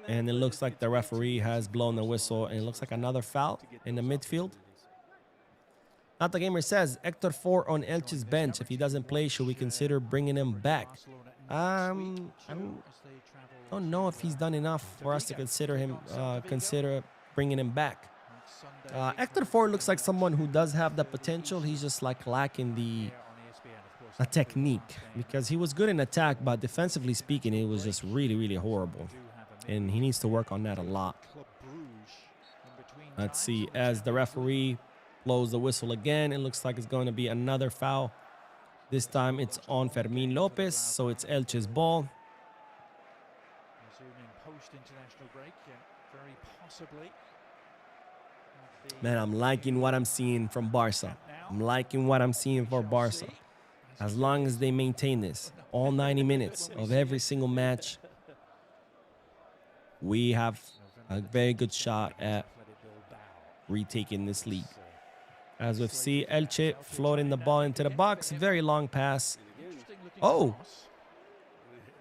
And it looks like the referee has blown the whistle. And it looks like another foul in the midfield. Not the Gamer says, Hector 4 on Elche's bench. If he doesn't play, should we consider bringing him back? I don't know if he's done enough for us to consider bringing him back. Hector 4 looks like someone who does have the potential. He's just like lacking the technique, because he was good in attack, but defensively speaking, it was just really, really horrible. And he needs to work on that a lot. Let's see, as the referee blows the whistle again, it looks like it's going to be another foul. This time it's on Fermín López, so it's Elche's ball. Man, I'm liking what I'm seeing from Barca. I'm liking what I'm seeing for Barca. As long as they maintain this, all 90 minutes of every single match, we have a very good shot at retaking this league. As we see Elche floating the ball into the box, very long pass. Oh!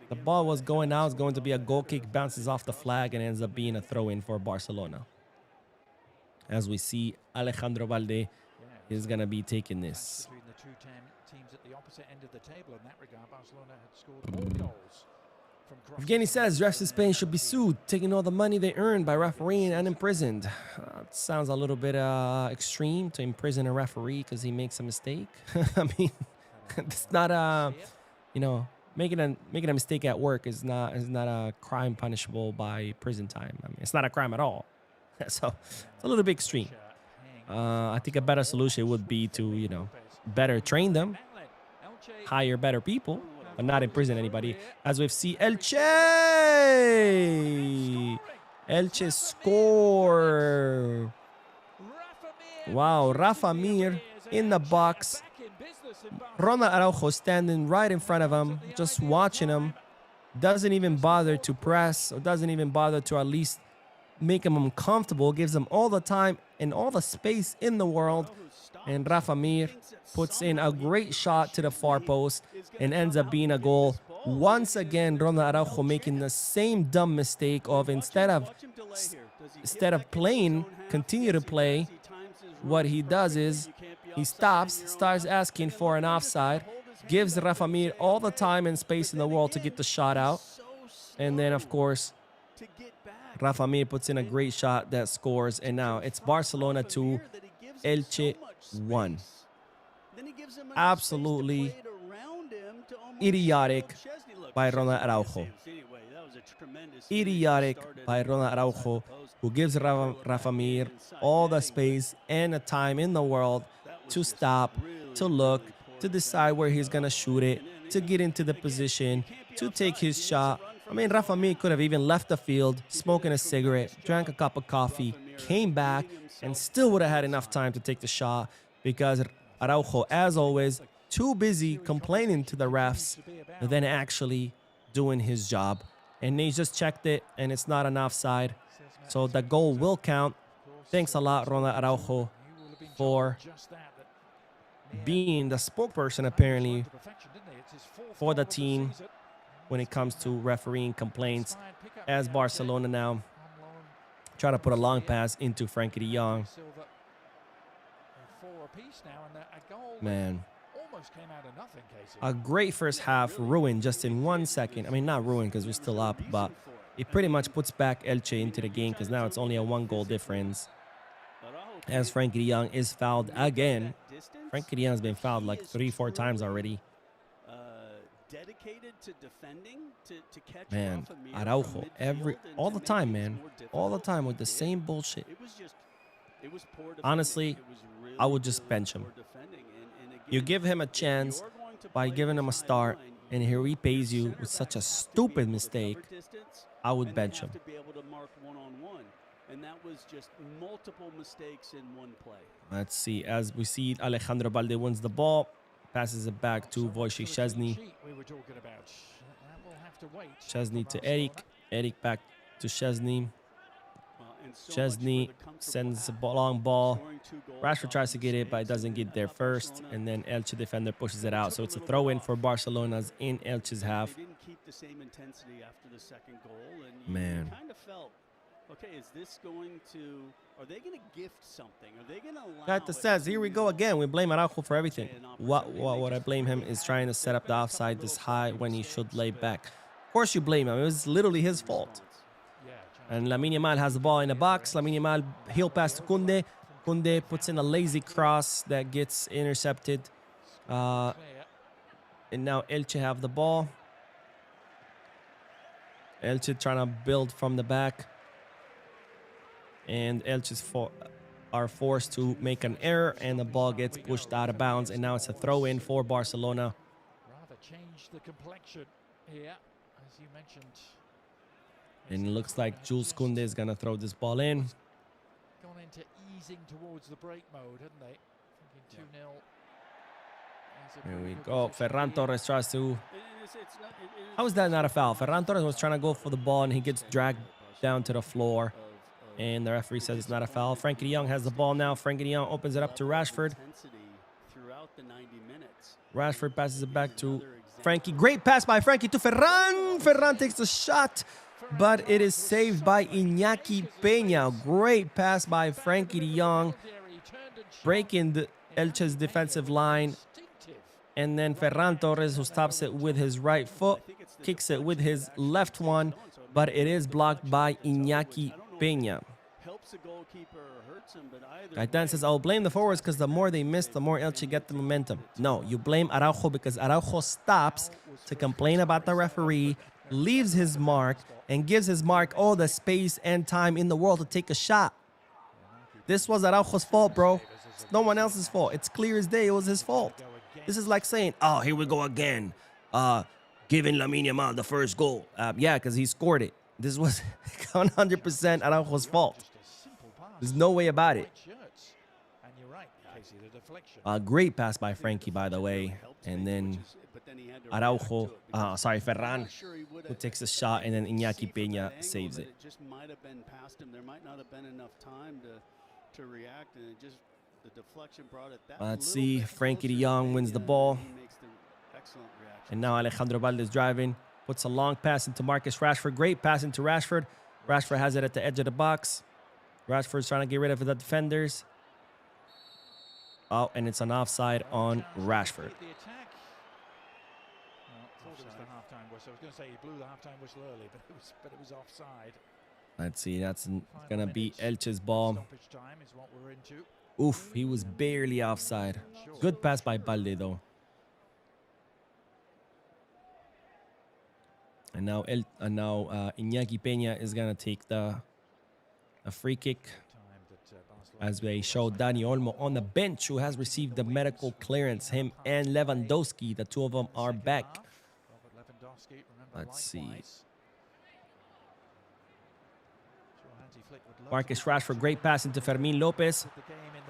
The ball was going out, it's going to be a goal kick, bounces off the flag and ends up being a throw-in for Barcelona. As we see, Alejandro Valde is going to be taking this. Evgeny says, refs in Spain should be sued, taking all the money they earned by refereeing and imprisoned. It sounds a little bit extreme to imprison a referee because he makes a mistake. I mean, it's not you know, making a mistake at work is not a crime punishable by prison time. I mean, it's not a crime at all. So it's a little bit extreme. I think a better solution would be to, you know, better train them, hire better people, but not imprison anybody. As we've seen, Elche score. Wow, Rafa Mir in the box. Ronald Araujo standing right in front of him, just watching him. Doesn't even bother to press, or doesn't even bother to at least make him uncomfortable. Gives him all the time and all the space in the world. And Rafa Mir puts in a great shot to the far post and ends up being a goal. Once again, Ronald Araujo making the same dumb mistake of instead of playing, continue to play, what he does is he starts asking for an offside, gives Rafa Mir all the time and space in the world to get the shot out. And then, of course, Rafa Mir puts in a great shot that scores. And now it's Barcelona 2, Elche 1. absolutely idiotic by Ronald Araujo. Idiotic by Ronald Araujo, who gives Rafa Mir all the space and the time in the world to stop, to look, to decide where he's going to shoot it, to get into the position, to take his shot. I mean, Rafa Mir could have even left the field, smoking a cigarette, drank a cup of coffee, came back, and still would have had enough time to take the shot because Araujo, as always, too busy complaining to the refs than actually doing his job. And he just checked it, and it's not an offside. So the goal will count. Thanks a lot, Ronald Araujo, for being the spokesperson, apparently, for the team when it comes to refereeing complaints, as Barcelona now try to put a long pass into Frankie de Jong. Man, a great first half ruined just in 1 second. I mean, not ruined because we're still up, but it pretty much puts back Elche into the game because now it's only a 1-goal difference. As Frankie de Jong is fouled again. Frankie de Jong has been fouled like 3-4 times already. Man, Araujo, all the time, man. All the time with the same bullshit. Honestly, I would just bench him. You give him a chance by giving him a start, and he repays you with such a stupid mistake. I would bench him. And that was just multiple mistakes in one play. Let's see. As we see, Alejandro Balde wins the ball, passes it back to Wojciech Szczesny. Szczesny to Eric. Eric back to Szczesny. Szczesny sends a long ball. Rashford tries to get it, but it doesn't get there first. And then Elche defender pushes it out. So it's a throw-in for Barcelona's in Elche's half. They didn't keep the same intensity after the second goal. And Man. You kind of felt, okay, is this going to, are they going to gift something? Are they going to allow That says, here we go again. We blame Araujo for everything. What I blame him is trying to set up the offside this high when he should lay back. Of course you blame him. It was literally his fault. And Lamine Yamal has the ball in the box. Lamine Yamal heel pass to Koundé. Koundé puts in a lazy cross that gets intercepted. And now Elche have the ball. Elche trying to build from the back. And Elche are forced to make an error, and the ball gets pushed out of bounds. And now it's a throw-in for Barcelona. Rather change the complexion here, as you mentioned. And it looks like Jules Koundé is going to throw this ball in. Gone into easing towards the break mode, hadn't they? Thinking 2-0. Here we go. Ferran Torres tries to... How is that not a foul? Ferran Torres was trying to go for the ball, and he gets dragged down to the floor. And the referee says it's not a foul. Frankie de Jong has the ball now. Frankie de Jong opens it up to Rashford. Rashford passes it back to Frankie. Great pass by Frankie to Ferran. Ferran takes the shot, but it is saved by Iñaki Peña. Great pass by Frankie de Jong, breaking the Elche's defensive line. And then Ferran Torres, who stops it with his right foot, kicks it with his left one, but it is blocked by Iñaki Peña. Gaitan says, I'll blame the forwards because the more they miss, the more Elche get the momentum. No, you blame Araujo because Araujo stops to complain about the referee, leaves his mark, and gives his mark all the space and time in the world to take a shot. This was Araujo's fault, bro. It's no one else's fault. It's clear as day it was his fault. This is like saying, oh, here we go again. Giving Lamine Yamal the first goal. Yeah, because he scored it. This was 100% Araujo's fault. There's no way about it. A great pass by Frankie, by the way. And then Araujo, Ferran, who takes a shot, and then Iñaki Peña saves it. Just might have been past him. There might not have been enough time to react, and it just the deflection brought it that. Let's see. Frankie de Jong wins the ball. And now Alejandro Balde is driving. Puts a long pass into Marcus Rashford. Great pass into Rashford. Rashford has it at the edge of the box. Rashford's trying to get rid of the defenders. Oh, and it's an offside on Rashford. Let's see. That's going to be Elche's ball. Oof, he was barely offside. Good pass by Balde, though. And now Iñaki Peña is going to take the free kick. As we show Dani Olmo on the bench, who has received the medical clearance. Him and Lewandowski, the two of them are back. Let's see. Marcus Rashford, great pass into Fermin Lopez.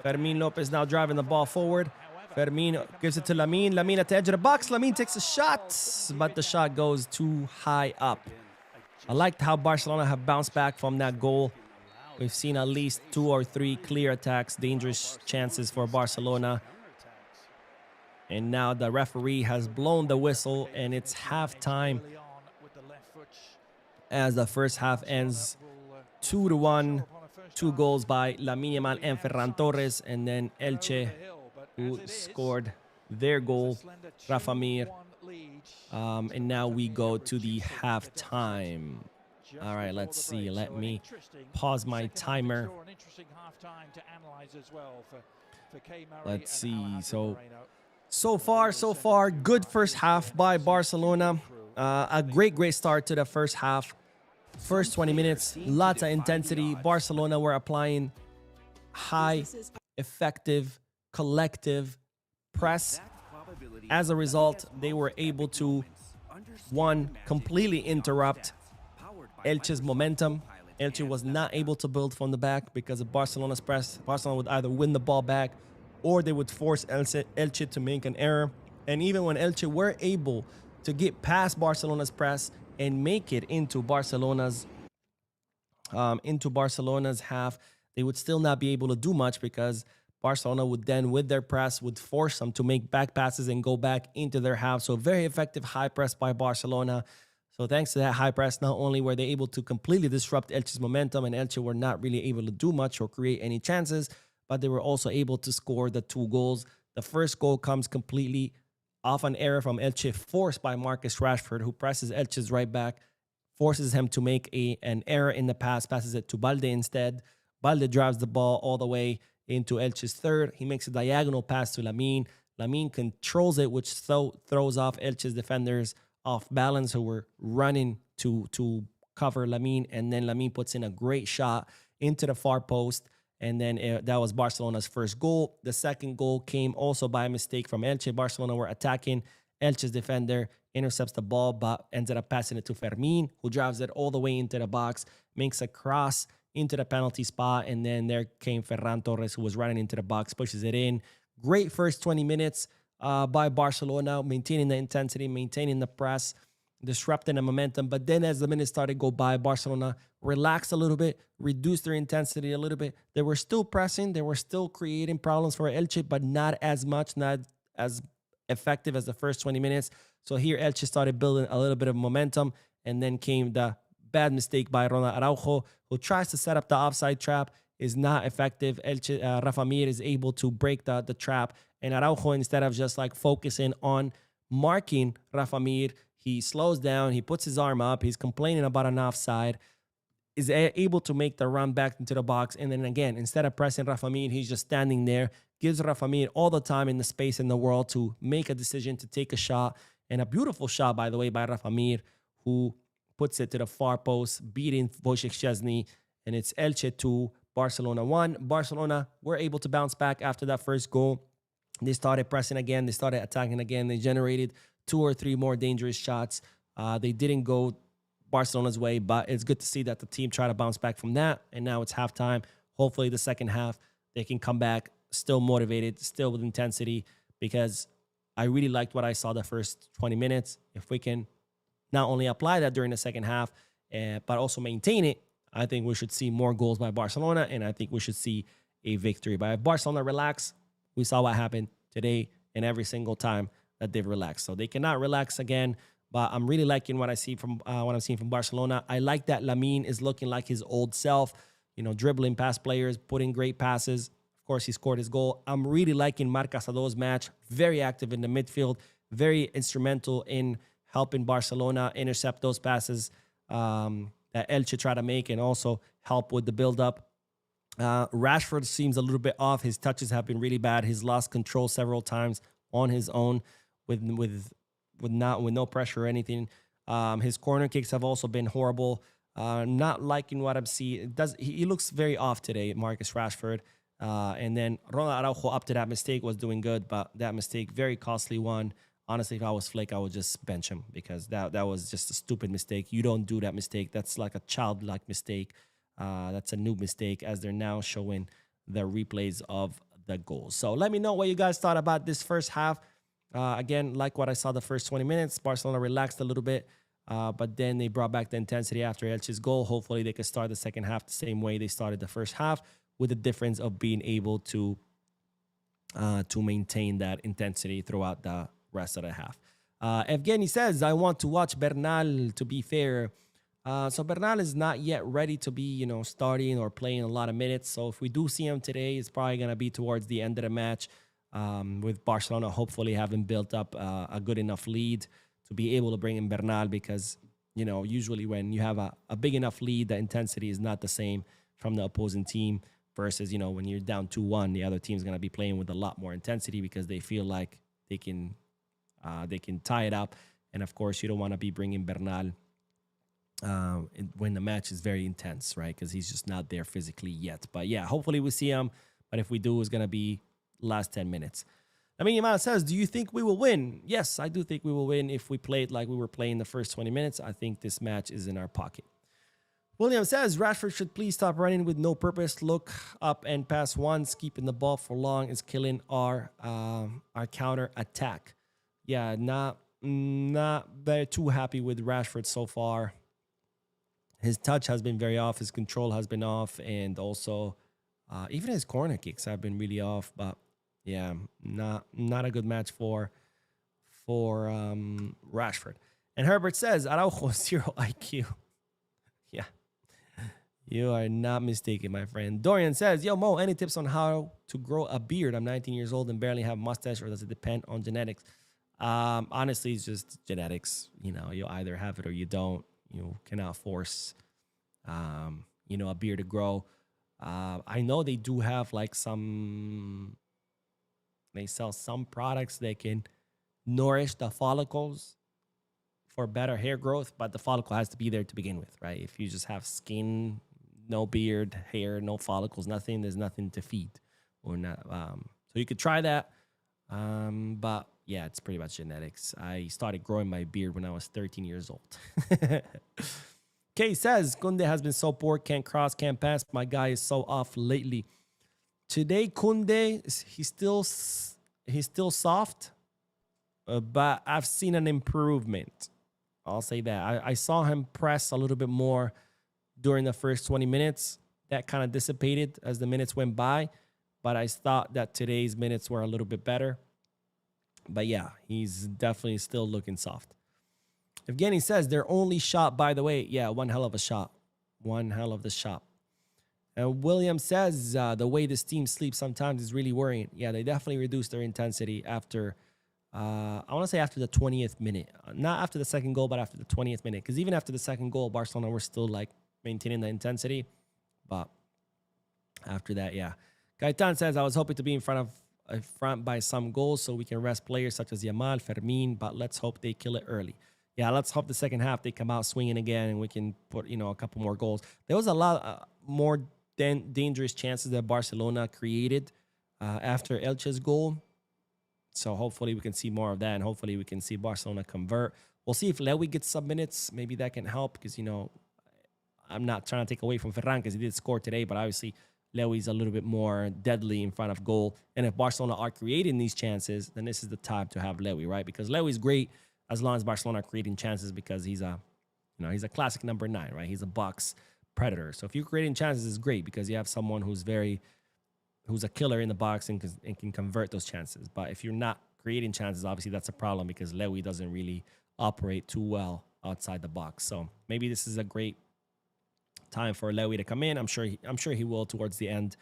Fermin Lopez now driving the ball forward. Fermin gives it to Lamine. Lamine at the edge of the box. Lamine takes a shot, but the shot goes too high up. I liked how Barcelona have bounced back from that goal. We've seen at least 2 or 3 clear attacks, dangerous chances for Barcelona. And now the referee has blown the whistle, and it's halftime as the first half ends 2-1. 2 goals by Lamine Yamal and Ferran Torres, and then Elche, who scored their goal, Rafa Mir. And now we go to the halftime. All right, let's see. Let me pause my timer. Let's see. So far, good first half by Barcelona. A great start to the first half. First 20 minutes, lots of intensity. Barcelona were applying high, effective, collective press. As a result, they were able to, one, completely interrupt Elche's momentum. Elche was not able to build from the back because of Barcelona's press. Barcelona would either win the ball back or they would force Elche to make an error. And even when Elche were able to get past Barcelona's press and make it into Barcelona's half, they would still not be able to do much because Barcelona would then, with their press, would force them to make back passes and go back into their half. So very effective high press by Barcelona. So thanks to that high press, not only were they able to completely disrupt Elche's momentum, and Elche were not really able to do much or create any chances, but they were also able to score the 2 goals. The first goal comes completely off an error from Elche, forced by Marcus Rashford, who presses Elche's right back, forces him to make an error in the pass, passes it to Balde instead. Balde drives the ball all the way into Elche's third. He makes a diagonal pass to Lamine. Lamine controls it, which throws off Elche's defenders off balance, who were running to cover Lamine. And then Lamine puts in a great shot into the far post. And then that was Barcelona's first goal. The second goal came also by a mistake from Elche. Barcelona were attacking. Elche's defender intercepts the ball, but ended up passing it to Fermin, who drives it all the way into the box, makes a cross into the penalty spot, and then there came Ferran Torres, who was running into the box, pushes it in. Great first 20 minutes by Barcelona, maintaining the intensity, maintaining the press, disrupting the momentum. But then as the minutes started to go by, Barcelona relaxed a little bit, reduced their intensity a little bit. They were still pressing. They were still creating problems for Elche, but not as much, not as effective as the first 20 minutes. So here Elche started building a little bit of momentum, and then came the bad mistake by Ronald Araujo, who tries to set up the offside trap, is not effective. Elche, Rafa Mir is able to break the trap, and Araujo, instead of just like focusing on marking Rafa Mir, he slows down, he puts his arm up, he's complaining about an offside, is able to make the run back into the box, and then again, instead of pressing Rafa Mir, he's just standing there, gives Rafa Mir all the time in the space in the world to make a decision, to take a shot, and a beautiful shot, by the way, by Rafa Mir, who puts it to the far post, beating Wojciech Szczesny, and it's Elche 2, Barcelona 1. Barcelona were able to bounce back after that first goal. They started pressing again. They started attacking again. They generated 2 or 3 more dangerous shots. They didn't go Barcelona's way, but it's good to see that the team tried to bounce back from that, and now it's halftime. Hopefully the second half, they can come back still motivated, still with intensity, because I really liked what I saw the first 20 minutes. If we can not only apply that during the second half, but also maintain it, I think we should see more goals by Barcelona, and I think we should see a victory. But if Barcelona relax, we saw what happened today and every single time that they've relaxed. So they cannot relax again, but I'm really liking what I see from what I'm seeing from Barcelona. I like that Lamine is looking like his old self, dribbling past players, putting great passes. Of course, he scored his goal. I'm really liking Marc Casado's match. Very active in the midfield, very instrumental in helping Barcelona intercept those passes that Elche try to make, and also help with the build-up. Rashford seems a little bit off. His touches have been really bad. He's lost control several times on his own with no pressure or anything. His corner kicks have also been horrible. Not liking what I'm seeing. He looks very off today, Marcus Rashford. And then Ronald Araujo, up to that mistake, was doing good, but that mistake, very costly one. Honestly, if I was Flick, I would just bench him because that was just a stupid mistake. You don't do that mistake. That's like a childlike mistake. That's a new mistake, as they're now showing the replays of the goals. So let me know what you guys thought about this first half. Again, like what I saw the first 20 minutes, Barcelona relaxed a little bit, but then they brought back the intensity after Elche's goal. Hopefully they can start the second half the same way they started the first half, with the difference of being able to maintain that intensity throughout the rest of the half. Evgeny says, I want to watch Bernal, to be fair. So Bernal is not yet ready to be, starting or playing a lot of minutes. So if we do see him today, it's probably going to be towards the end of the match, with Barcelona hopefully having built up a good enough lead to be able to bring in Bernal, because, usually when you have a big enough lead, the intensity is not the same from the opposing team versus, when you're down 2-1, the other team's going to be playing with a lot more intensity because they feel like they can tie it up. And of course, you don't want to be bringing Bernal when the match is very intense, right? Because he's just not there physically yet. But yeah, hopefully we see him. But if we do, it's going to be last 10 minutes. Yamal says, do you think we will win? Yes, I do think we will win if we played like we were playing the first 20 minutes. I think this match is in our pocket. William says, Rashford should please stop running with no purpose. Look up and pass once. Keeping the ball for long is killing our counter attack. Yeah, not very too happy with Rashford so far. His touch has been very off. His control has been off. And also, even his corner kicks have been really off. But yeah, not a good match for Rashford. And Herbert says, Araujo, 0 IQ. Yeah, you are not mistaken, my friend. Dorian says, yo, Mo, any tips on how to grow a beard? I'm 19 years old and barely have a mustache, or does it depend on genetics? Honestly, it's just genetics. You either have it or you don't. You cannot force, a beard to grow. I know they do have like they sell some products that can nourish the follicles for better hair growth, but the follicle has to be there to begin with, right? If you just have skin, no beard, hair, no follicles, nothing, there's nothing to feed or not. So you could try that. But yeah, it's pretty much genetics. I started growing my beard when I was 13 years old. Kay says, Kunde has been so poor, can't cross, can't pass. My guy is so off lately. Today, Kunde, he's still soft, but I've seen an improvement. I'll say that. I saw him press a little bit more during the first 20 minutes. That kind of dissipated as the minutes went by. But I thought that today's minutes were a little bit better. But yeah, he's definitely still looking soft. Evgeny says, their only shot, by the way, yeah, one hell of a shot. One hell of the shot. And William says, the way this team sleeps sometimes is really worrying. Yeah, they definitely reduced their intensity after, I want to say after the 20th minute. Not after the second goal, but after the 20th minute. Because even after the second goal, Barcelona were still like maintaining the intensity. But after that, yeah. Gaetan says, I was hoping to be in front by some goals so we can rest players such as Yamal, Fermin, but let's hope they kill it early. Yeah, let's hope the second half they come out swinging again and we can put, a couple more goals. There was a lot more dangerous chances that Barcelona created after Elche's goal. So hopefully we can see more of that, and hopefully we can see Barcelona convert. We'll see if Lewy gets some minutes. Maybe that can help because, I'm not trying to take away from Ferran because he did score today, but obviously Lewy's a little bit more deadly in front of goal. And if Barcelona are creating these chances, then this is the time to have Lewy, right? Because Lewy's great as long as Barcelona are creating chances because he's a classic number 9, right? He's a box predator. So if you're creating chances, it's great because you have someone who's a killer in the box and can convert those chances. But if you're not creating chances, obviously that's a problem because Lewy doesn't really operate too well outside the box. So maybe this is a great time for Lewy to come in. I'm sure he will towards the end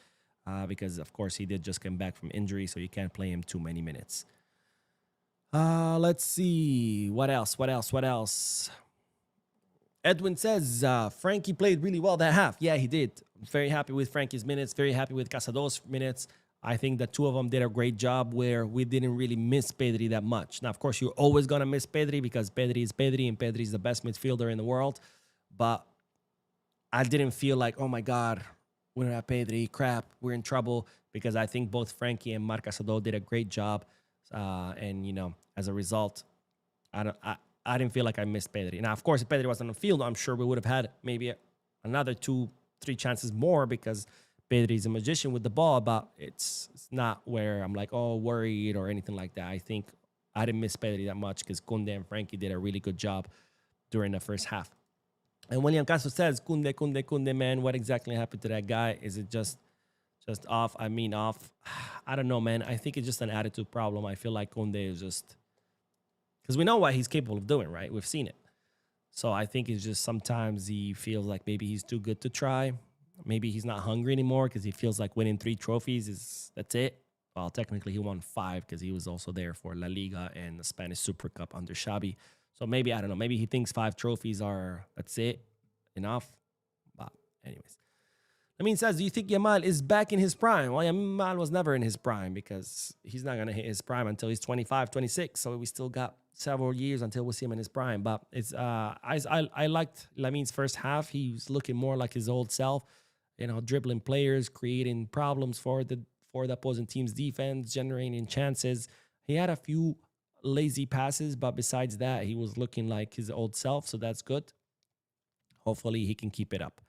because, of course, he did just come back from injury, so you can't play him too many minutes. Let's see. What else? Edwin says, Frankie played really well that half. Yeah, he did. Very happy with Frankie's minutes. Very happy with Casado's minutes. I think the two of them did a great job where we didn't really miss Pedri that much. Now, of course, you're always going to miss Pedri because Pedri is Pedri and Pedri is the best midfielder in the world. But I didn't feel like, oh my God, we don't have Pedri, crap, we're in trouble, because I think both Frankie and Marc Casado did a great job. And, you know, as a result, I didn't feel like I missed Pedri. Now, of course, if Pedri was on the field, I'm sure we would have had maybe another 2-3 chances more because Pedri is a magician with the ball, but it's not where I'm like, oh, worried or anything like that. I think I didn't miss Pedri that much because Kunde and Frankie did a really good job during the first half. And William Castro says, Kunde, man, what exactly happened to that guy? Is it just off? I mean, off. I don't know, man. I think it's just an attitude problem. I feel like Kunde is just... Because we know what he's capable of doing, right? We've seen it. So I think it's just sometimes he feels like maybe he's too good to try. Maybe he's not hungry anymore because he feels like winning 3 trophies that's it. Well, technically he won 5 because he was also there for La Liga and the Spanish Super Cup under Xavi. So maybe, I don't know, maybe he thinks 5 trophies that's it, enough. But anyways. Lamine says, do you think Yamal is back in his prime? Well, Yamal was never in his prime because he's not going to hit his prime until he's 25, 26. So we still got several years until we see him in his prime. But it's I liked Lamine's first half. He was looking more like his old self, you know, dribbling players, creating problems for the opposing team's defense, generating chances. He had a few lazy passes, but besides that, he was looking like his old self. So that's good. Hopefully he can keep it up.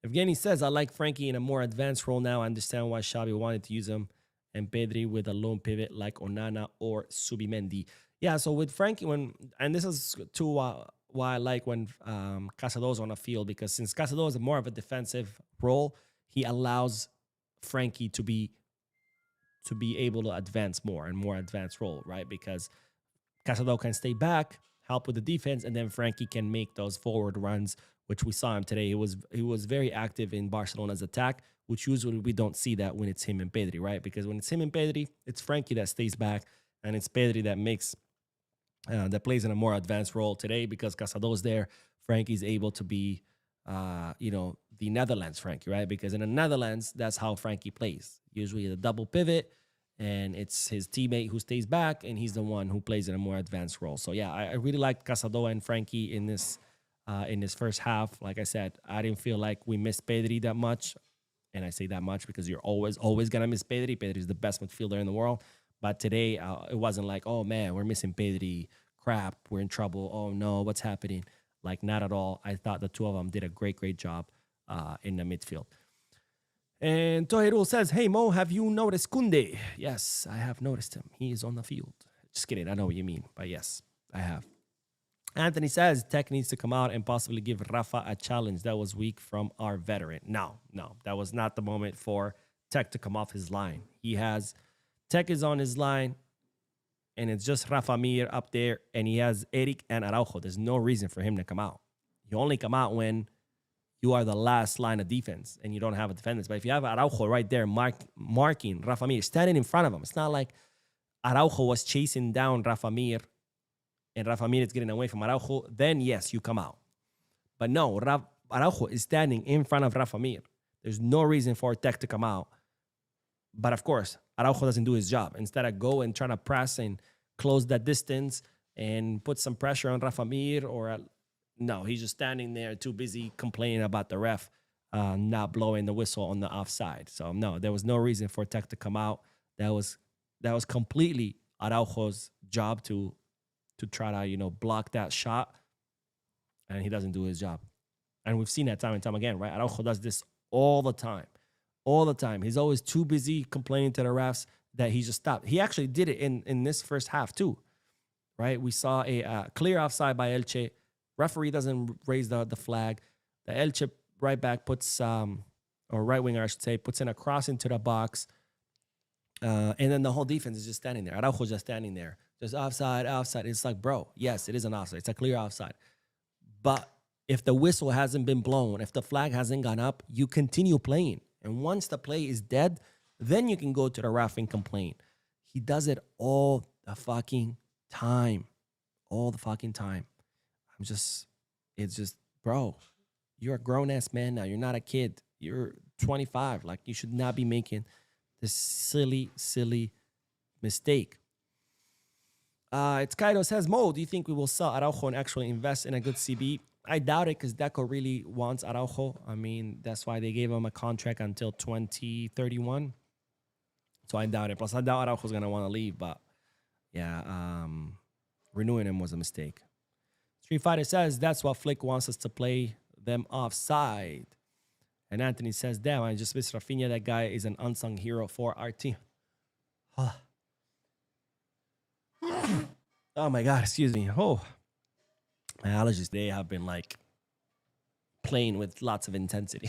Evgeny says, I like Frankie in a more advanced role now. I understand why Xavi wanted to use him, and Pedri with a lone pivot like Onana or Subimendi. Yeah, so with Frankie, and this is too why I like when Casado's on the field, because since Casado is more of a defensive role, he allows Frankie to be able to advance more and more advanced role, right? Because Casado can stay back, help with the defense, and then Frankie can make those forward runs, which we saw him today. He was very active in Barcelona's attack, which usually we don't see that when it's him and Pedri, right? Because when it's him and Pedri, it's Frankie that stays back, and it's Pedri that plays in a more advanced role today because Casado's there. Frankie's able to be, the Netherlands Frankie, right? Because in the Netherlands, that's how Frankie plays. Usually a double pivot, and it's his teammate who stays back, and he's the one who plays in a more advanced role. So yeah, I really liked Casado and Frankie in this first half. Like I said, I didn't feel like we missed Pedri that much. And I say that much because you're always going to miss Pedri. Pedri is the best midfielder in the world. But today, it wasn't like, oh, man, we're missing Pedri. Crap, we're in trouble. Oh, no, what's happening? Like, not at all. I thought the two of them did a great, great job in the midfield. And Tohirul says, hey, Mo, have you noticed Kunde? Yes, I have noticed him. He is on the field. Just kidding. I know what you mean. But yes, I have. Anthony says Tech needs to come out and possibly give Rafa a challenge. That was weak from our veteran. No, that was not the moment for Tech to come off his line. Tech is on his line, and it's just Rafa Mir up there, and he has Eric and Araujo. There's no reason for him to come out. You only come out when you are the last line of defense and you don't have a defense. But if you have Araujo right there marking Rafa Mir, standing in front of him, it's not like Araujo was chasing down Rafa Mir and Rafa Mir is getting away from Araujo, then yes, you come out. But no, Araujo is standing in front of Rafa Mir. There's no reason for Tech to come out. But of course, Araujo doesn't do his job. Instead of go and try to press and close that distance and put some pressure on Rafa Mir, no, he's just standing there too busy complaining about the ref not blowing the whistle on the offside. So no, there was no reason for Tech to come out. That was completely Araujo's job to try to, block that shot, and he doesn't do his job. And we've seen that time and time again, right? Araujo does this all the time. All the time. He's always too busy complaining to the refs that he just stopped. He actually did it in this first half too, right? We saw a clear offside by Elche. Referee doesn't raise the flag. The Elche right back puts, or right winger, I should say, puts in a cross into the box. And then the whole defense is just standing there. Araujo's just standing there. Just offside. It's like, bro, yes, it is an offside. It's a clear offside. But if the whistle hasn't been blown, if the flag hasn't gone up, you continue playing. And once the play is dead, then you can go to the ref and complain. He does it all the fucking time. All the fucking time. It's just, bro, you're a grown-ass man now. You're not a kid. You're 25. Like, you should not be making this silly mistake. It's Kaido says, Mo, do you think we will sell Araujo and actually invest in a good CB? I doubt it because Deco really wants Araujo. I mean, that's why they gave him a contract until 2031. So I doubt it. Plus, I doubt Araujo's going to want to leave. But, yeah, renewing him was a mistake. Street Fighter says, that's what Flick wants us to play them offside. And Anthony says, damn, I just missed Rafinha. That guy is an unsung hero for our team. Oh my God, excuse me. Oh, my allergies today have been like playing with lots of intensity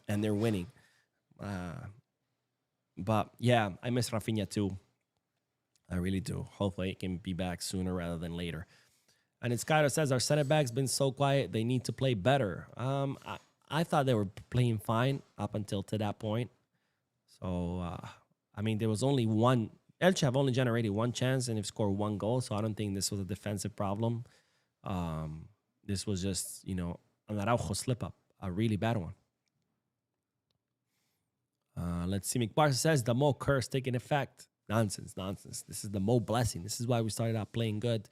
and they're winning. But yeah, I miss Rafinha too. I really do. Hopefully he can be back sooner rather than later. And it's Skyler says, our center back's been so quiet. They need to play better. I thought they were playing fine up until to that point. So, I mean, there was only one. Elche have only generated one chance and they've scored one goal. So I don't think this was a defensive problem. This was just, you know, an Araujo slip-up. A really bad one. Let's see. McBarca says, the Mo curse taking effect. Nonsense. This is the Mo blessing. This is why we started out playing good.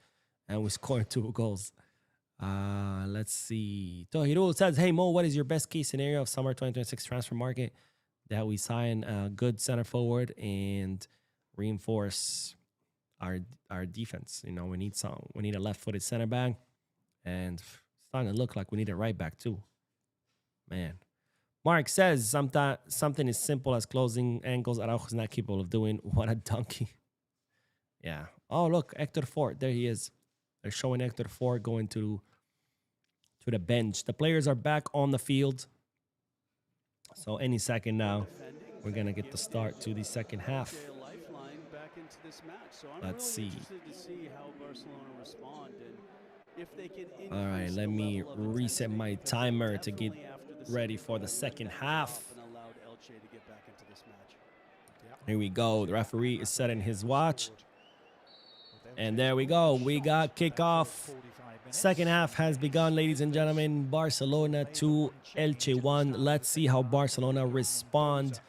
And we scored 2 goals. Let's see. Tohiro says, hey, Mo, what is your best case scenario of summer 2026 transfer market? That we sign a good center forward and reinforce our defense. You know, we need a left-footed center back. And it's starting to look like we need a right back too. Man. Mark says, something as simple as closing angles Araujo is not capable of doing. What a donkey. Yeah. Oh, look, Hector Ford. There he is. They're showing Hector Ford going to the bench. The players are back on the field. So any second now, we're going to get the start to the second half. Let's see. All right, let me reset my timer to get ready for the second half. Here we go. The referee is setting his watch. And there we go. We got kickoff. Second half has begun, ladies and gentlemen. Barcelona 2, Elche 1. Let's see how Barcelona respond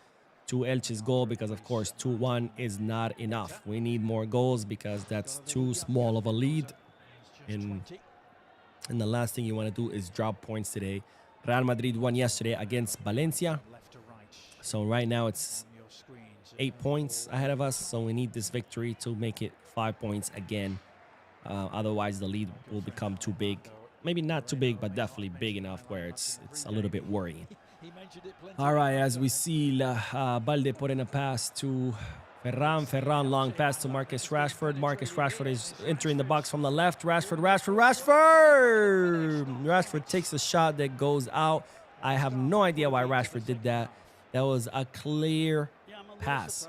to Elche's goal because, of course, 2-1 is not enough. We need more goals because that's too small of a lead. And the last thing you want to do is drop points today. Real Madrid won yesterday against Valencia. So right now it's 8 points ahead of us. So we need this victory to make it 5 points again. Otherwise, the lead will become too big. Maybe not too big, but definitely big enough where it's a little bit worrying. All right, as we see, Balde put in a pass to Ferran. Ferran, long pass to Marcus Rashford. Marcus Rashford is entering the box from the left. Rashford takes a shot that goes out. I have no idea why Rashford did that. That was a clear pass.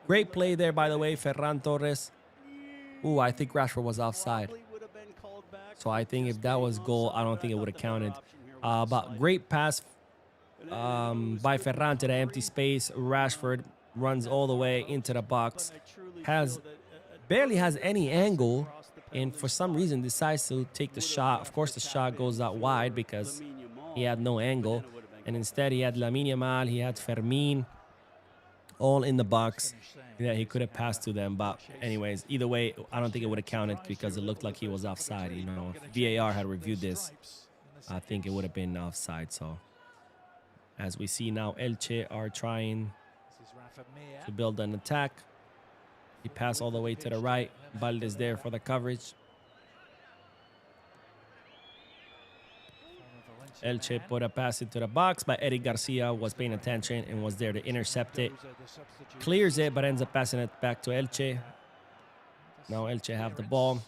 Great play there, by the way, Ferran Torres. Ooh, I think Rashford was offside. So I think if that was goal, I don't think it would have counted. But great pass by Ferran to the empty space. Rashford runs all the way into the box. Barely has any angle. And for some reason decides to take the shot. Of course, the shot goes out wide because he had no angle. And instead, he had Lamine Yamal, he had Fermin, all in the box. Yeah, he could have passed to them. But anyways, either way, I don't think it would have counted because it looked like he was offside. You know, if VAR had reviewed this, I think it would have been offside. So as we see now, Elche are trying to build an attack. He passed all the way to the right. Balde's there for the coverage. Elche put a pass into the box, but Eric Garcia was paying attention and was there to intercept it. Clears it, but ends up passing it back to Elche. Now Elche have the ball.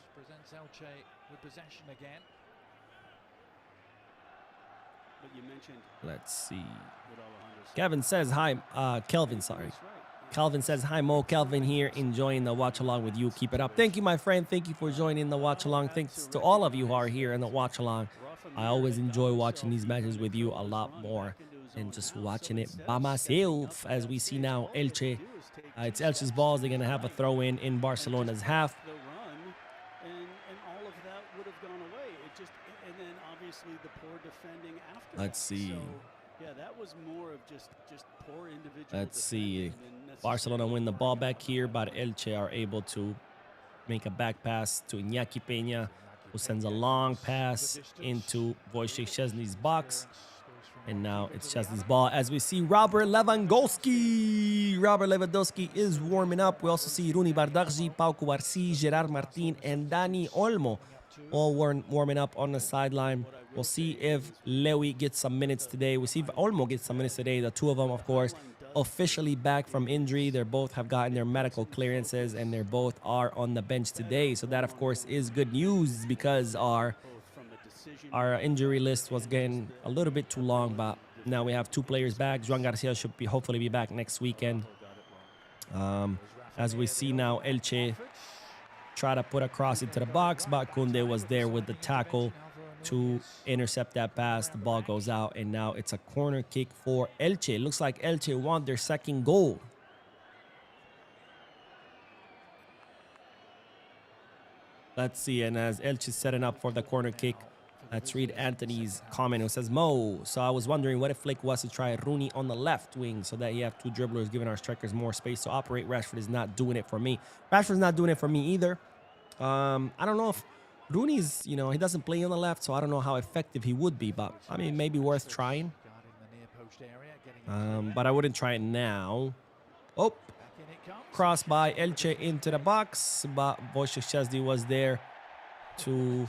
Let's see. Kelvin says hi. Kelvin says hi, Mo. Kelvin here, enjoying the watch along with you. Keep it up. Thank you, my friend. Thank you for joining the watch along. Thanks to all of you who are here in the watch along. I always enjoy watching these matches with you a lot more than just watching it by myself. As we see now, Elche. It's Elche's balls. They're going to have a throw in Barcelona's half. Let's see. was more of just poor individual. Let's see. defending than Barcelona win the ball back necessarily here, but Elche are able to make a back pass to Iñaki Peña, who sends a long pass into Wojciech Szczesny's box. And now it's Szczesny's ball as we see Robert Lewandowski. Robert Lewandowski is warming up. We also see Rooney Bardghji, Pau Cubarsí, Gerard Martin, and Dani Olmo all warming up on the sideline. We'll see if Lewy gets some minutes today. We'll see if Olmo gets some minutes today. The two of them, of course, officially back from injury. They both have gotten their medical clearances, and they both are on the bench today. So that, of course, is good news because our injury list was getting a little bit too long, but now we have two players back. Joan Garcia should hopefully be back next weekend. As we see now, Elche try to put a cross into the box, but Koundé was there with the tackle to intercept that pass. The ball goes out, and now it's a corner kick for Elche. It looks like Elche won their second goal. Let's see, and as Elche is setting up for the corner kick, let's read Anthony's comment who says, Mo, so I was wondering what if Flick was to try Rooney on the left wing so that you have two dribblers giving our strikers more space to operate. Rashford is not doing it for me. Rashford's not doing it for me either. I don't know if Rooney's, he doesn't play on the left, so I don't know how effective he would be, but I mean, maybe worth trying. But I wouldn't try it now. Oh, cross by Elche into the box, but Wojciech Szczesny was there to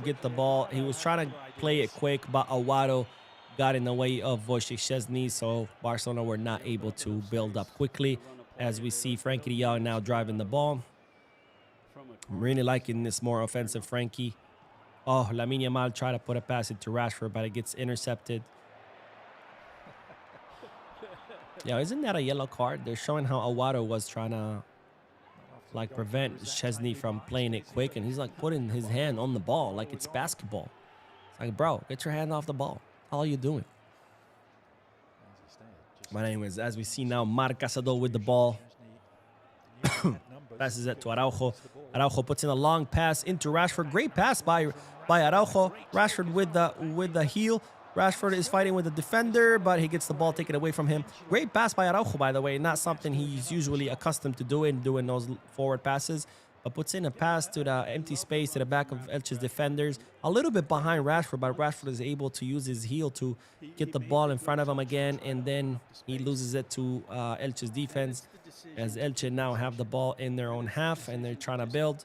get the ball. He was trying to play it quick, but Aguado got in the way of Wojciech Szczesny, so Barcelona were not able to build up quickly. As we see Frankie de Jong now driving the ball. I'm really liking this more offensive Frankie. Oh, Lamine Yamal tried to put a pass into Rashford, but it gets intercepted. Yeah, isn't that a yellow card? They're showing how Aguado was trying to prevent Szczesny from playing it quick, and he's putting his hand on the ball like it's basketball. It's like, bro, get your hand off the ball. How are you doing? But anyways, as we see now, Marc Casado with the ball. Passes it to Araujo. Araujo puts in a long pass into Rashford. Great pass by Araujo. Rashford with the heel. Rashford is fighting with the defender, but he gets the ball taken away from him. Great pass by Araujo, by the way. Not something he's usually accustomed to doing those forward passes. But puts in a pass to the empty space to the back of Elche's defenders. A little bit behind Rashford, but Rashford is able to use his heel to get the ball in front of him again. And then he loses it to Elche's defense. As Elche now have the ball in their own half, and they're trying to build.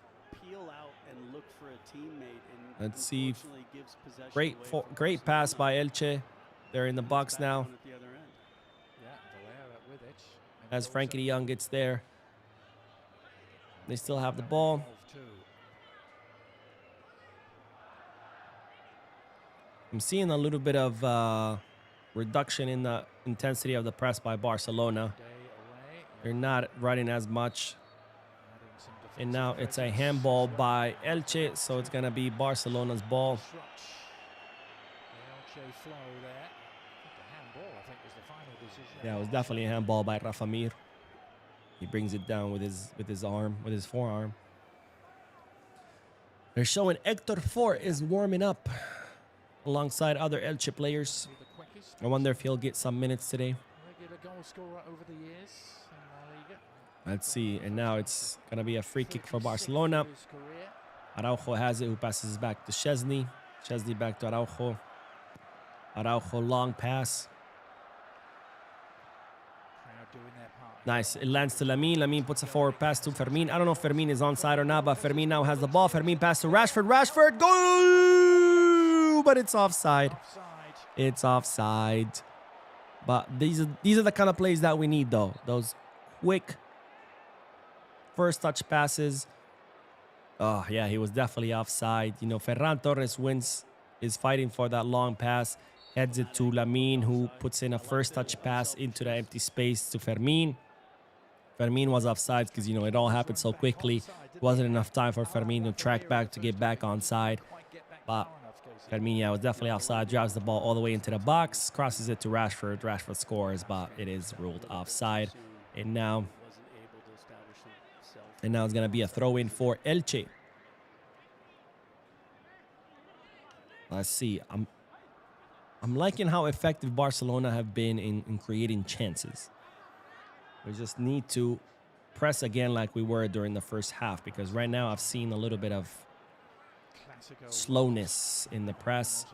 Let's see. Great pass by Elche. They're in the box now. As Frankie de Jong gets there. They still have the ball. I'm seeing a little bit of reduction in the intensity of the press by Barcelona. They're not running as much. And now it's a handball by Elche, so it's going to be Barcelona's ball. Yeah, it was definitely a handball by Rafa Mir. He brings it down with his forearm. They're showing Hector Fort is warming up alongside other Elche players. I wonder if he'll get some minutes today. Let's see, and now it's going to be a free kick for Barcelona. Araujo has it, who passes back to Szczesny. Szczesny back to Araujo. Araujo, long pass. Nice, it lands to Lamine. Lamine puts a forward pass to Fermin. I don't know if Fermin is onside or not, but Fermin now has the ball. Fermin pass to Rashford. Rashford, goal! But it's offside. It's offside. But these are the kind of plays that we need, though. Those quick first touch passes. Oh, yeah, he was definitely offside. Ferran Torres is fighting for that long pass. Heads it to Lamine, who puts in a first touch pass into the empty space to Fermin. Fermin was offside because, it all happened so quickly. It wasn't enough time for Fermin to track back to get back onside. But Fermin, yeah, was definitely offside. Drives the ball all the way into the box. Crosses it to Rashford. Rashford scores, but it is ruled offside. And now it's going to be a throw-in for Elche. Let's see. I'm liking how effective Barcelona have been in creating chances. We just need to press again like we were during the first half, because right now I've seen a little bit of slowness in the press.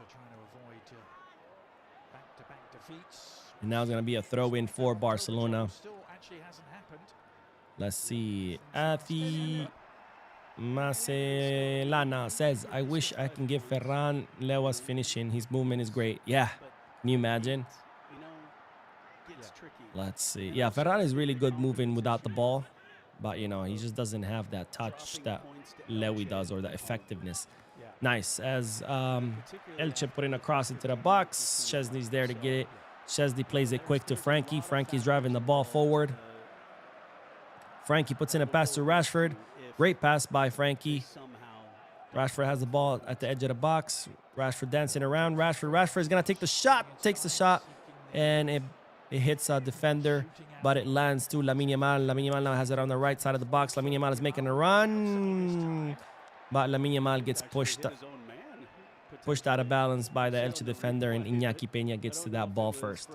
And now it's going to be a throw-in for Barcelona. Let's see. Afi Macelana says, I wish I can give Ferran Lewas finishing. His movement is great. Yeah. Can you imagine? Let's see. Yeah, Ferran is really good moving without the ball. But, you know, he just doesn't have that touch that Lewy does, or the effectiveness. Nice. As Elche putting a cross into the box. Chesney's there to get it. Chesney plays it quick to Frankie. Frankie's driving the ball forward. Frankie puts in a pass to Rashford. Great pass by Frankie. Rashford has the ball at the edge of the box. Rashford dancing around. Rashford is going to take the shot. Takes the shot. And it hits a defender. But it lands to Lamine Yamal. Lamine Yamal now has it on the right side of the box. Lamine Yamal is making a run. But Lamine Yamal gets pushed out of balance by the Elche defender. And Iñaki Peña gets to that ball first.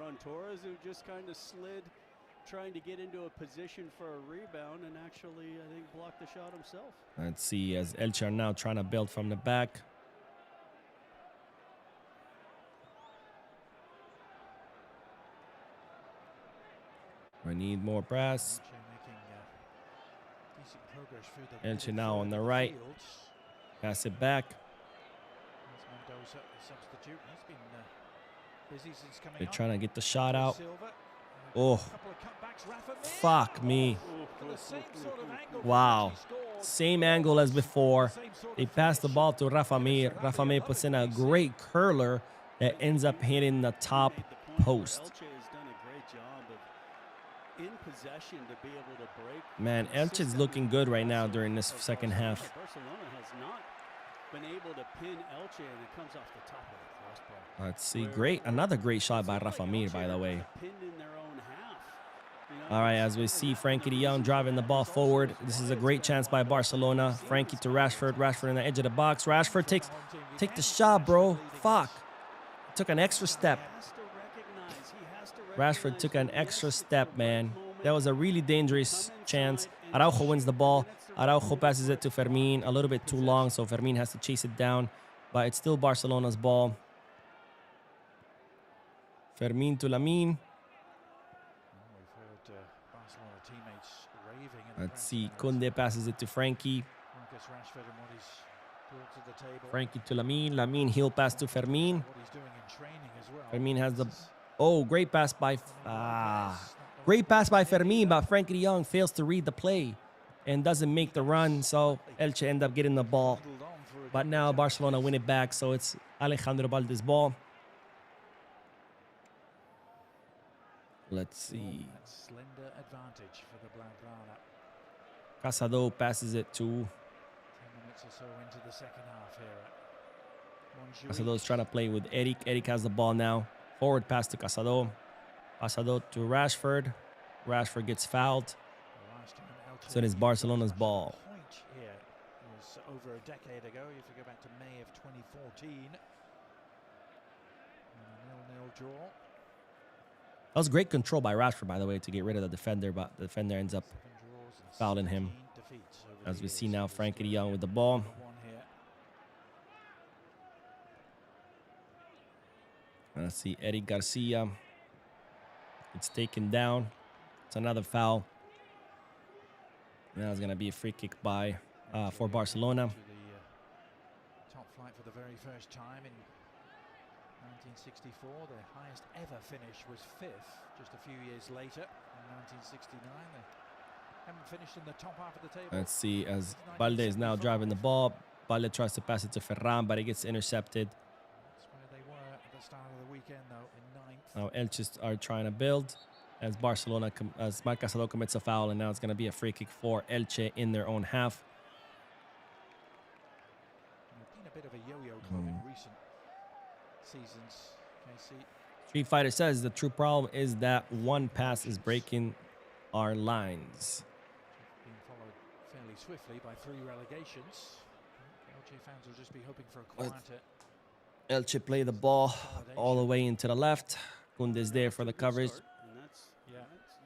Trying to get into a position for a rebound and actually, I think, blocked the shot himself. Let's see, as Elche are now trying to build from the back. We need more press. Elche now on the right. Pass it back. They're trying to get the shot out. Oh, fuck me. Wow. Same angle as before. They pass the ball to Rafa Mir. Rafa Mir puts in a great curler that ends up hitting the top post. Man, Elche is looking good right now during this second half. Let's see. Great. Another great shot by Rafa Mir, by the way. All right, as we see Frankie de Jong driving the ball forward. This is a great chance by Barcelona. Frankie to Rashford. Rashford in the edge of the box. Rashford take the shot, bro. Fuck. Took an extra step. Rashford took an extra step, man. That was a really dangerous chance. Araujo wins the ball. Araujo passes it to Fermin. A little bit too long, so Fermin has to chase it down. But it's still Barcelona's ball. Fermin to Lamine. Let's see. Koundé passes it to Frankie. Frankie to Lamine. Lamine heel pass to Fermin. Fermin has the... Oh, great pass by... Great pass by Fermin, but Frankie de Jong fails to read the play and doesn't make the run, so Elche end up getting the ball. But now Barcelona win it back, so it's Alejandro Balde's ball. Let's see. Slender advantage for the Blaugrana. Casado passes it to... 10 minutes or so into the second half here. Casado's trying to play with Eric. Eric has the ball now. Forward pass to Casado. Casado to Rashford. Rashford gets fouled. So it is Barcelona's ball. Here was over a decade ago. If you go back to May of 2014. A 0-0 draw. That was great control by Rashford, by the way, to get rid of the defender, but the defender ends up fouling him. As we see now, Frankie de Jong with the ball. Let's see, Eric Garcia. It's taken down. It's another foul. Now it's going to be a free kick by for Barcelona. Top flight for the very first time in 1964. Their highest ever finish was 5th just a few years later in 1969. They haven't finished in the top half of the table. Let's see, as Balde is now driving the ball. Balde tries to pass it to Ferran, but it gets intercepted. That's where they were at the start of the weekend, though, in 9th. Now Elche are trying to build as Barcelona, as Marc Casado commits a foul, and now it's going to be a free kick for Elche in their own half. They've been a bit of a yo-yo club in recent seasons. KC. Street Fighter says the true problem is that one pass is breaking our lines. Being followed fairly swiftly by 3 relegations. LG fans will just be hoping for a quieter Elche play the ball all the way into the left. Kunde's there for the coverage. And that's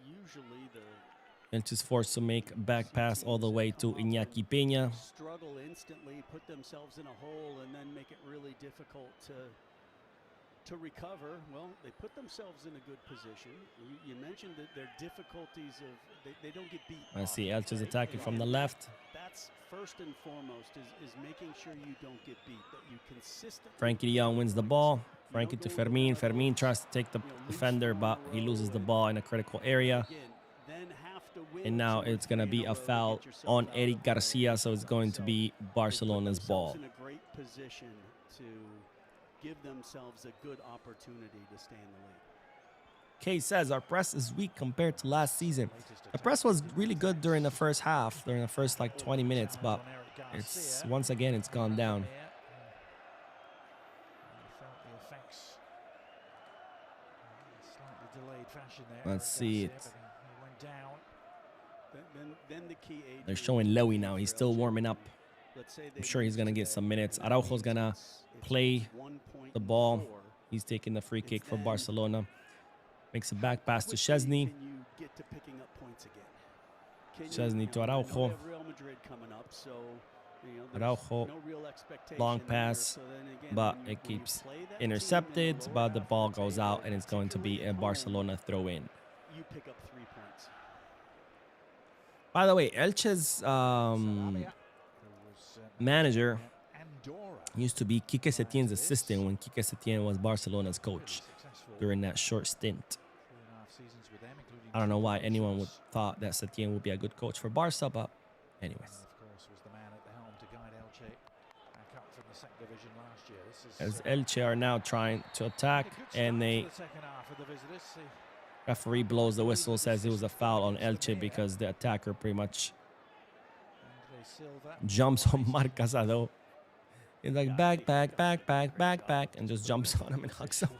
usually the Elche's forced to make a back pass all the way to Iñaki Peña. struggle instantly, put themselves in a hole, and then make it really difficult to recover. Well, they put themselves in a good position. You mentioned that their difficulties of they don't get beat. I see Elche's attacking from the left. That's first and foremost is making sure you don't get beat. That you consistently. Frankie de Jong wins the ball. Frankie to Fermin. Fermin tries to take the defender, but he loses the ball in a critical area. And now it's going to be a foul on Eric Garcia, so it's going to be Barcelona's ball. In a great position to give themselves a good opportunity to stay in the lead. Kay says our press is weak compared to last season. The press was really good during the first half, during the first like 20 minutes, but it's once again it's gone down. Let's see it. They're showing Lowy now. He's still warming up. I'm sure he's going to get some minutes. Araujo's going to play the ball. He's taking the free kick for Barcelona. Makes a back pass to Szczesny. Szczesny to Araujo. Araujo, long pass, but it keeps intercepted, but the ball goes out, and it's going to be a Barcelona throw-in. By the way, Elche's manager used to be Quique Setien's assistant when Quique Setien was Barcelona's coach during that short stint. I don't know why anyone would thought that Setien would be a good coach for Barca, but anyways. As Elche are now trying to attack, and the referee blows the whistle, says it was a foul on Elche because the attacker pretty much jumps on Marc Casado. He's like back, and just jumps on him and hugs him.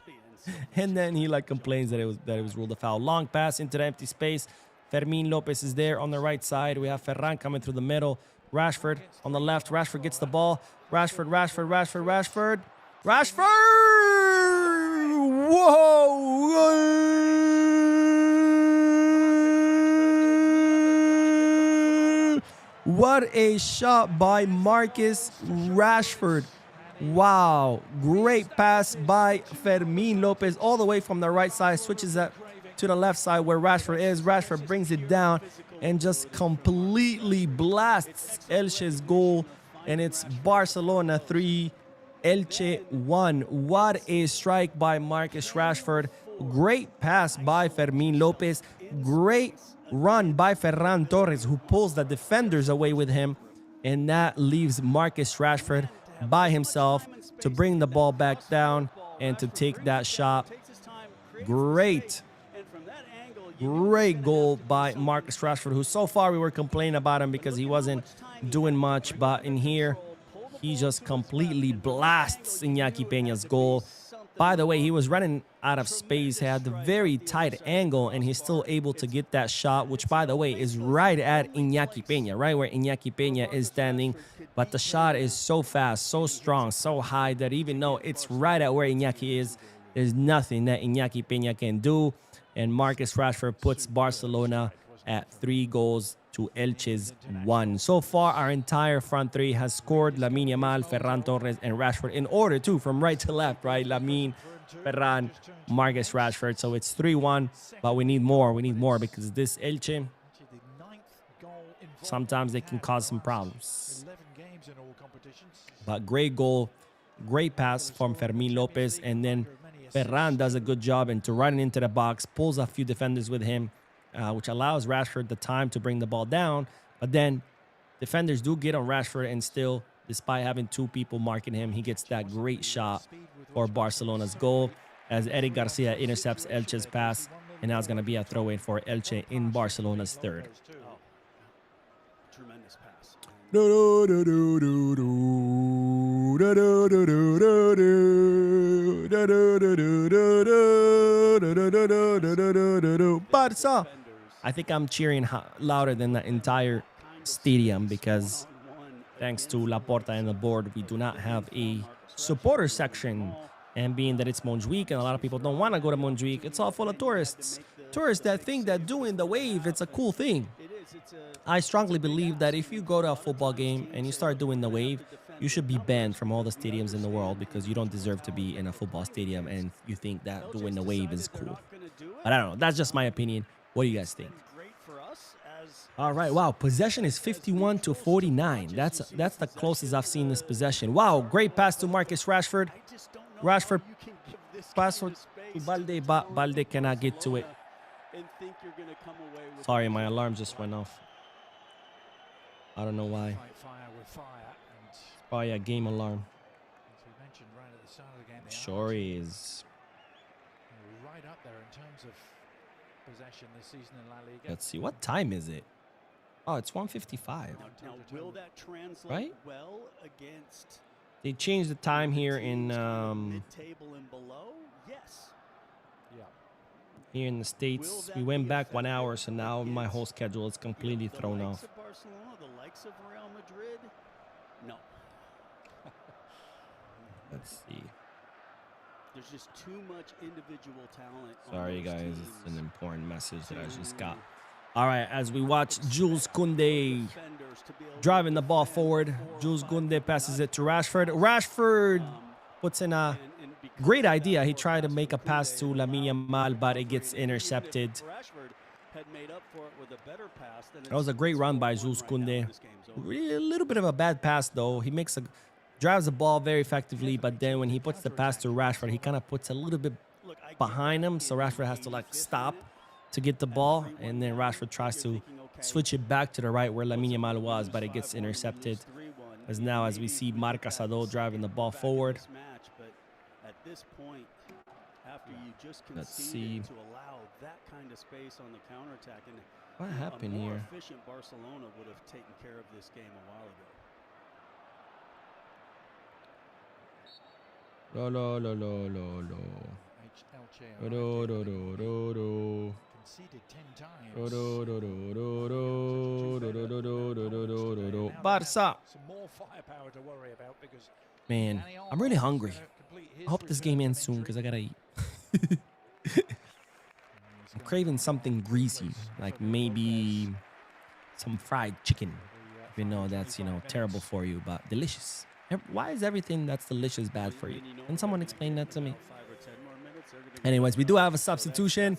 And then he like complains that it was ruled a foul. Long pass into the empty space. Fermin Lopez is there on the right side. We have Ferran coming through the middle. Rashford on the left. Rashford gets the ball. Rashford. Whoa! What a shot by Marcus Rashford. Wow. Great pass by Fermin Lopez all the way from the right side. Switches that to the left side where Rashford is. Rashford brings it down and just completely blasts Elche's goal. And it's Barcelona 3, Elche 1. What a strike by Marcus Rashford. Great pass by Fermin Lopez. Great run by Ferran Torres, who pulls the defenders away with him. And that leaves Marcus Rashford by himself to bring the ball back down and to take that shot. Great goal by Marcus Rashford, who so far we were complaining about him because he wasn't doing much, but in here he just completely blasts Iñaki Peña's goal. By the way, he was running out of space, had a very tight angle, and he's still able to get that shot, which, by the way, is right at Iñaki Peña, right where Iñaki Peña is standing. But the shot is so fast, so strong, so high that even though it's right at where Iñaki is, there's nothing that Iñaki Peña can do. And Marcus Rashford puts Barcelona at 3-1 Elche's 1. So far, our entire front three has scored. Lamine Yamal, Ferran Torres, and Rashford in order, too, from right to left, right? Lamine, Ferran, Marcus Rashford. So it's 3-1, but we need more. We need more because this Elche, sometimes they can cause some problems. But great goal, great pass from Fermin Lopez, and then Ferran does a good job into running into the box, pulls a few defenders with him, which allows Rashford the time to bring the ball down. But then defenders do get on Rashford, and still, despite having two people marking him, he gets that great shot for Barcelona's goal as Eric Garcia intercepts Elche's pass, and now it's going to be a throw-in for Elche in Barcelona's third. Tremendous pass. Barca. I think I'm cheering louder than the entire stadium because thanks to Laporta and the board, we do not have a supporter section. And being that it's Montjuic and a lot of people don't want to go to Montjuic, it's all full of tourists. Tourists that think that doing the wave, it's a cool thing. I strongly believe that if you go to a football game and you start doing the wave, you should be banned from all the stadiums in the world because you don't deserve to be in a football stadium and you think that doing the wave is cool. But I don't know. That's just my opinion. What do you guys think? All right. Wow. Possession is 51 to 49. That's the closest I've seen this possession. Wow. Great pass to Marcus Rashford. Rashford pass to Balde, but Balde cannot get to it. Sorry, my alarm just went off. I don't know why. Probably a game alarm. Sure is. Right up there in terms of possession this season in La Liga. Let's see. What time is it? Oh, it's 1:55. Now, will that translate right? well against They changed the time here in mid-table and below? Yes. Yeah. here in the States. We went back 1 hour, so now my whole schedule is completely thrown off. The likes of Barcelona, the likes of Real Madrid? No. Let's see. There's just too much individual talent. Sorry, guys. It's an important message that I just got. All right, as we watch Jules Koundé driving the ball forward. Jules Koundé passes it to Rashford. Rashford puts in a great idea. He tried to make a pass to Lamine Yamal, but it gets intercepted. That was a great run by Jules Koundé. A little bit of a bad pass, though. He drives the ball very effectively, but then when he puts the pass to Rashford, he kind of puts a little bit behind him, so Rashford has to stop to get the ball, and then Rashford tries to switch it back to the right where Lamine Yamal was, but it gets intercepted. As now, as we see Marc Casado driving the ball forward. Let's see. What happened here? Barcelona would have taken care of this game a while ago. Barca. Man, I'm really hungry. I hope this game ends soon because I gotta eat. I'm craving something greasy, like maybe some fried chicken. Even though that's, terrible for you, but delicious. Why is everything that's delicious bad for you? Can someone explain that to me? Anyways, we do have a substitution.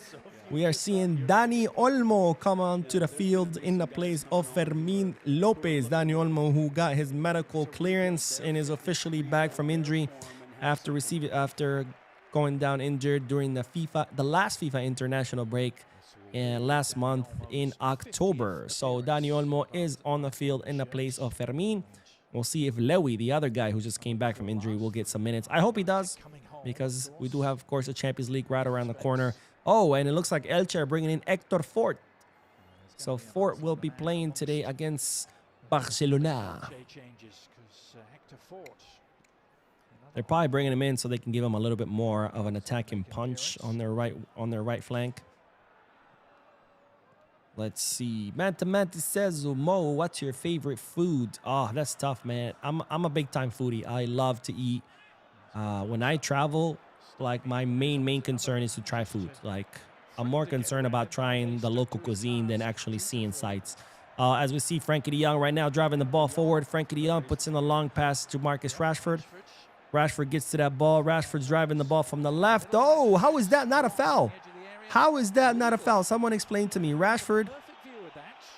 We are seeing Dani Olmo come onto the field in the place of Fermin Lopez. Dani Olmo, who got his medical clearance and is officially back from injury after going down injured during the last FIFA international break last month in October. So Dani Olmo is on the field in the place of Fermin. We'll see if Lewy, the other guy who just came back from injury, will get some minutes. I hope he does, because we do have, of course, a Champions League right around the corner. Oh, and it looks like Elche are bringing in Hector Fort. So Fort will be playing today against Barcelona. They're probably bringing him in so they can give him a little bit more of an attacking punch on their right flank. Let's see. Mantamante says, Mo, what's your favorite food? Oh, that's tough, man. I'm a big time foodie. I love to eat. When I travel, my main concern is to try food. I'm more concerned about trying the local cuisine than actually seeing sights. As we see Frankie de Jong right now driving the ball forward. Frankie de Jong puts in a long pass to Marcus Rashford. Rashford gets to that ball. Rashford's driving the ball from the left. Oh, how is that not a foul? How is that not a foul? Someone explain to me. Rashford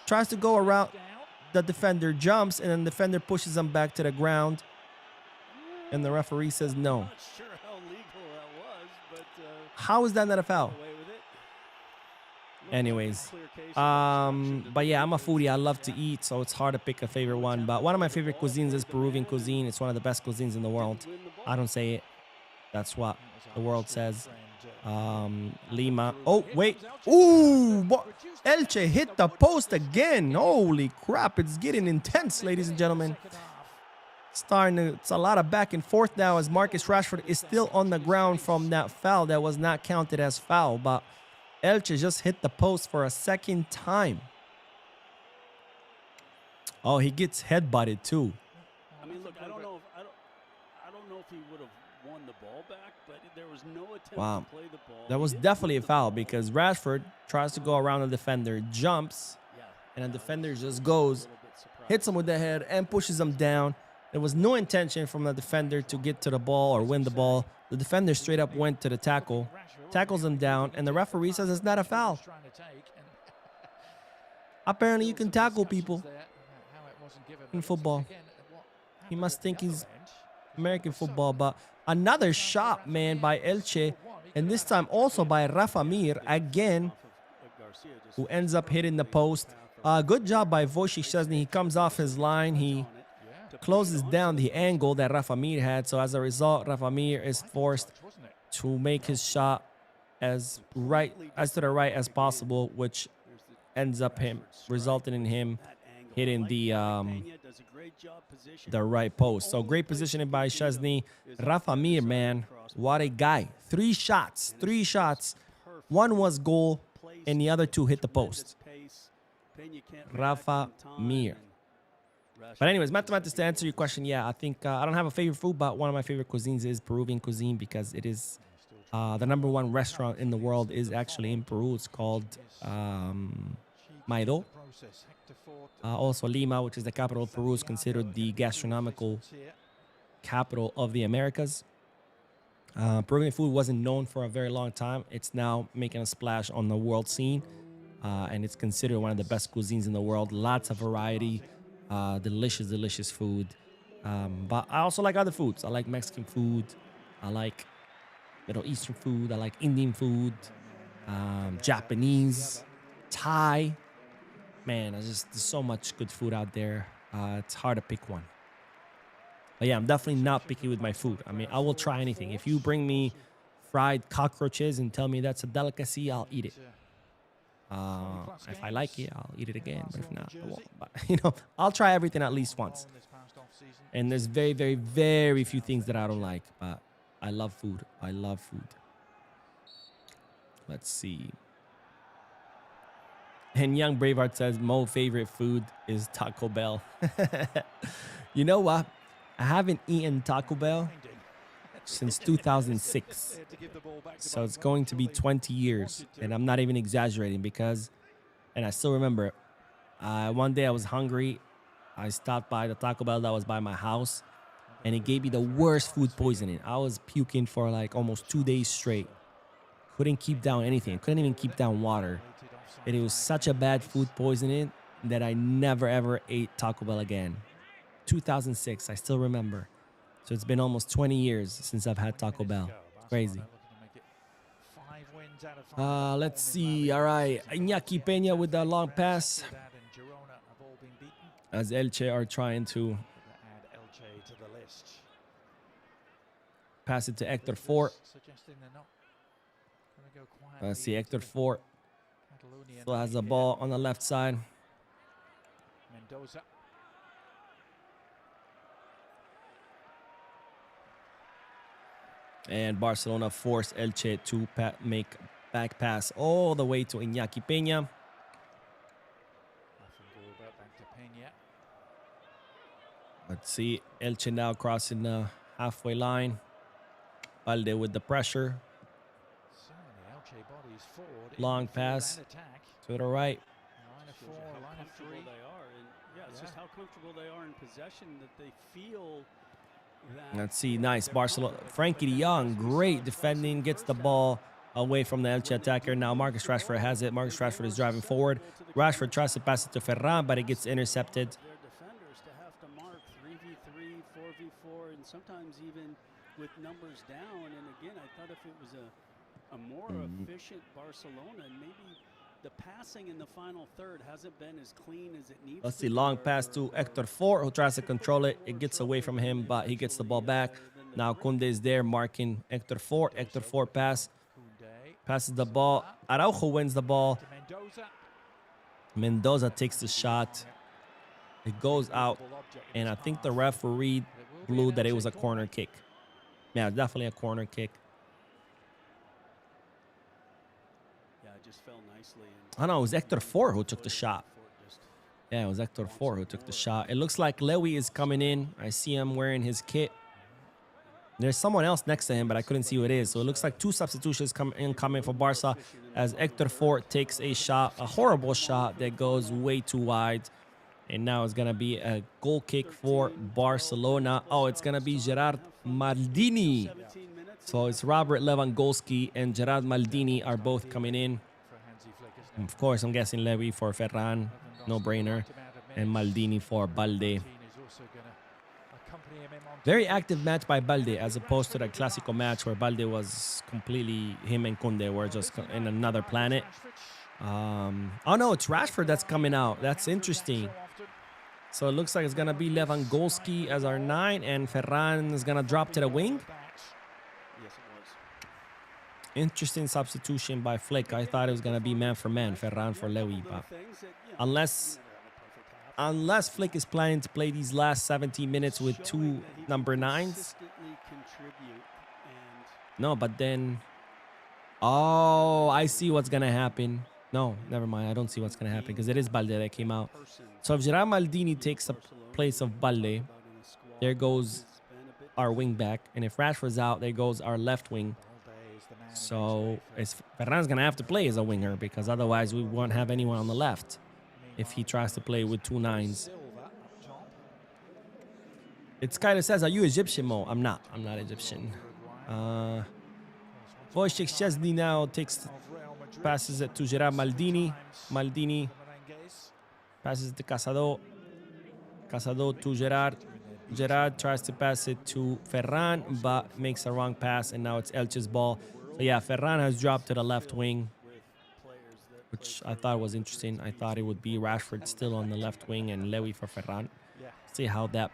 tries to go around the defender, jumps, and then the defender pushes him back to the ground. And the referee says no. How is that not a foul? Anyways, but yeah, I'm a foodie. I love to eat, so it's hard to pick a favorite one. But one of my favorite cuisines is Peruvian cuisine. It's one of the best cuisines in the world. I don't say it. That's what the world says. Lima. Oh, wait. Ooh, Elche hit the post again. Holy crap. It's getting intense, ladies and gentlemen. It's a lot of back and forth now as Marcus Rashford is still on the ground from that foul that was not counted as foul. But Elche just hit the post for a second time. Oh, he gets headbutted too. I mean, look, I don't know if he the ball back, but there was no attempt Wow. to play the ball. That was definitely a foul because Rashford tries to go around the defender, jumps, and the defender just goes, hits him with the head, and pushes him down. There was no intention from the defender to get to the ball or win the ball. The defender straight up went to the tackle, tackles him down, and the referee says it's not a foul. Apparently, you can tackle people in football. He must think he's American football, but another shot, man, by Elche, and this time also by Rafa Mir again, who ends up hitting the post. Good job by Wojciech Szczesny. He comes off his line. He closes down the angle that Rafa Mir had. So as a result, Rafa Mir is forced to make his shot as to the right as possible, which ends up resulting in him hitting the right post. So great positioning by Szczesny. Rafa Mir, man, what a guy. 3 shots. One was goal, and the other 2 hit the post. Rafa Mir. But anyways, mathematics, to answer your question, yeah, I think I don't have a favorite food, but one of my favorite cuisines is Peruvian cuisine because it is the #1 restaurant in the world is actually in Peru. It's called Maido. Also Lima, which is the capital of Peru, is considered the gastronomical capital of the Americas. Peruvian food wasn't known for a very long time. It's now making a splash on the world scene, and it's considered one of the best cuisines in the world. Lots of variety, delicious food. But I also like other foods. I like Mexican food. I like Middle Eastern food. I like Indian food, Japanese, Thai. Man, there's so much good food out there. It's hard to pick one. But yeah, I'm definitely not picky with my food. I mean, I will try anything. If you bring me fried cockroaches and tell me that's a delicacy, I'll eat it. If I like it, I'll eat it again. But if not, I won't. But, I'll try everything at least once. And there's very few things that I don't like. But I love food. Let's see. And Young Braveheart says, Mo's favorite food is Taco Bell. You know what? I haven't eaten Taco Bell since 2006. So it's going to be 20 years. And I'm not even exaggerating because, and I still remember, one day I was hungry. I stopped by the Taco Bell that was by my house. And it gave me the worst food poisoning. I was puking for like almost 2 days straight. Couldn't keep down anything. Couldn't even keep down water. And it was such a bad food poisoning that I never ever ate Taco Bell again. 2006, I still remember. So it's been almost 20 years since I've had Taco Bell. Crazy. Let's see. All right. Iñaki Peña with that long pass. As Elche are trying to pass it to Hector Fort. Let's see. Hector Fort still has the ball on the left side. Mendoza. And Barcelona forced Elche to make back pass all the way to Iñaki Peña. Let's see. Elche now crossing the halfway line. Balde with the pressure. Long pass to the right. It's just how comfortable they are in possession that they feel that. Let's see, nice Barcelona. Frankie de Jong, great defending, gets the ball away from the Elche attacker. Now Marcus Rashford has it. Marcus Rashford is driving forward. Rashford tries to pass it to Ferran, but it gets intercepted. Their defenders to have to mark 3v3, 4v4, and sometimes even with numbers down. And again, I thought if it was a more efficient Barcelona, and maybe the passing in the final third hasn't been as clean as it needs. Let's see, long pass to Hector Fort, who tries to control it. It gets away from him, but he gets the ball back. Now Koundé is there marking Hector Fort. Hector Fort passes the ball. Araujo wins the ball. Mendoza takes the shot. It goes out, and I think the referee blew that it was a corner kick. Yeah, definitely a corner kick. Just fell nicely. Oh no, it was Hector Fort who took the shot. Yeah, it was Hector Fort who took the shot. It looks like Lewy is coming in. I see him wearing his kit. There's someone else next to him, but I couldn't see who it is. So it looks like two substitutions coming for Barca as Hector Fort takes a shot, a horrible shot that goes way too wide. And now it's going to be a goal kick for Barcelona. Oh, it's going to be Gerard Maldini. So it's Robert Lewandowski and Gerard Maldini are both coming in. Of course, I'm guessing Levy for Ferran, no-brainer, and Maldini for Balde. Very active match by Balde as opposed to the Clásico match where Balde was completely, him and Koundé were just in another planet. Oh no, it's Rashford that's coming out. That's interesting. So it looks like it's going to be Lewandowski as our 9 and Ferran is going to drop to the wing. Interesting substitution by Flick. I thought it was going to be man for man, Ferran for Lewy. But unless Flick is planning to play these last 17 minutes with two number 9s. No, but then... Oh, I see what's going to happen. No, never mind. I don't see what's going to happen because it is Balde that came out. So if Gerard Maldini takes the place of Balde, there goes our wing back. And if Rashford's out, there goes our left wing. So Ferran's going to have to play as a winger because otherwise we won't have anyone on the left if he tries to play with two 9s. It kind of says, are you Egyptian, Mo? I'm not. I'm not Egyptian. Wojciech Szczesny now passes it to Gerard Maldini. Maldini passes it to Casado. Casado to Gerard. Gerard tries to pass it to Ferran, but makes a wrong pass, and now it's Elche's ball. So yeah, Ferran has dropped to the left wing, which I thought was interesting. I thought it would be Rashford still on the left wing and Lewy for Ferran. See how that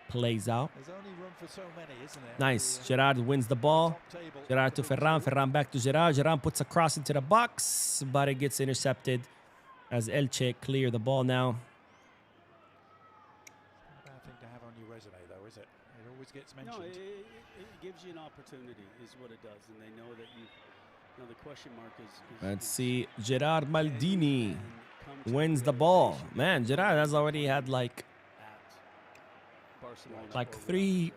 plays out. Nice. Gerard wins the ball. Gerard to Ferran. Ferran back to Gerard. Gerard puts a cross into the box, but it gets intercepted as Elche clear the ball now. Bad thing to have on your resume, though, is it? It always gets mentioned. No, it gives you an opportunity, is what it does, and they know that you know the question mark is Let's see. Gerard Maldini wins the ball. Man, Gerard has already had like 3,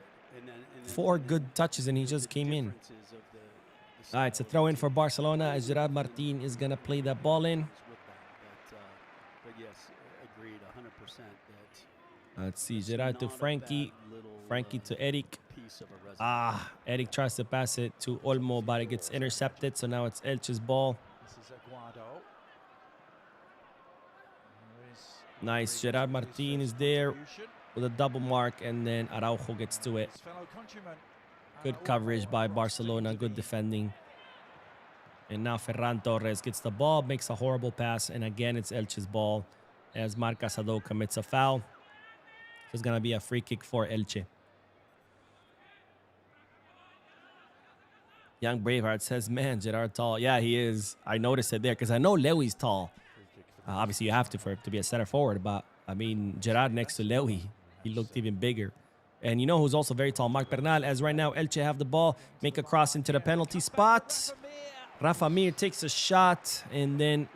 4 good touches, and he just came in. All right, it's a throw in for Barcelona as Gerard Martin is going to play that ball in. But yes, agreed 100% that Let's see. Gerard to Frankie. Frankie to Eric. Eric tries to pass it to Olmo, but it gets intercepted. So now it's Elche's ball. Nice. Gerard Martin is there with a double mark, and then Araujo gets to it. Good coverage by Barcelona. Good defending. And now Ferran Torres gets the ball, makes a horrible pass, and again it's Elche's ball as Marc Casado commits a foul. It's going to be a free kick for Elche. Young Braveheart says, man, Gerard tall. Yeah, he is. I noticed it there because I know Lewy's tall. Obviously, you have to for to be a center forward. But, I mean, Gerard next to Lewy, he looked even bigger. And you know who's also very tall? Marc Bernal, as right now Elche have the ball. Make a cross into the penalty spot. Rafa Mir takes a shot. And then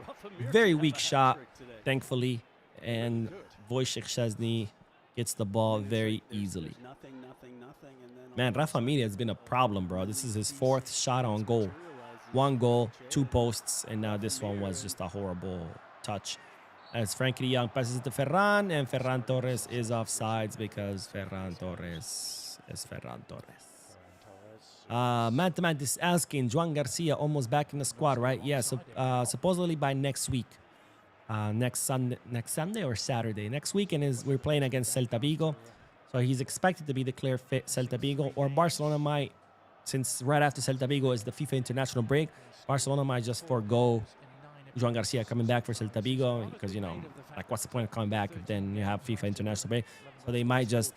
very weak shot, thankfully. And Wojciech Szczesny gets the ball very easily. Man, Rafa Mir has been a problem, bro. This is his 4th shot on goal. 1 goal, 2 posts, and now this one was just a horrible touch. As Frankie de Jong passes it to Ferran, and Ferran Torres is offsides because Ferran Torres is Ferran Torres. Man to Man is asking, Juan Garcia almost back in the squad, right? Yeah, so supposedly by next week. Next Sunday or Saturday. Next weekend we're playing against Celta Vigo. So he's expected to be the clear fit Celta Vigo, or Barcelona might, since right after Celta Vigo is the FIFA international break, Barcelona might just forego Juan Garcia coming back for Celta Vigo because, you know, like what's the point of coming back if then you have FIFA international break? So they might just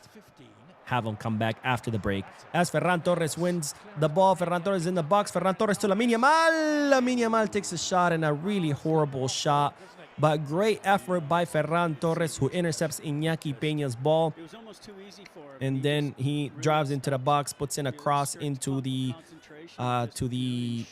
have him come back after the break. As Ferran Torres wins the ball, Ferran Torres in the box, Ferran Torres to Lamine Yamal. Lamine Yamal takes a shot, and a really horrible shot. But great effort by Ferran Torres, who intercepts Iñaki Peña's ball. And then he drives into the box, puts in a cross into the to the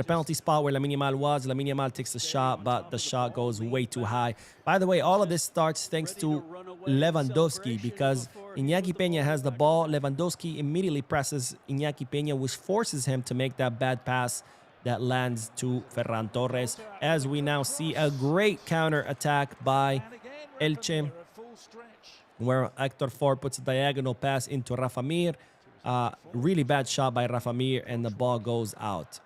penalty spot where Lamine Yamal was. Lamine Yamal takes the shot, but the shot goes way too high. By the way, all of this starts thanks to Lewandowski, because Iñaki Peña has the ball. Lewandowski immediately presses Iñaki Peña, which forces him to make that bad pass that lands to Ferran Torres. As we now see a great counter attack by Elche, where Hector Ford puts a diagonal pass into Rafa Mir. Really bad shot by Rafa Mir, and the ball goes out.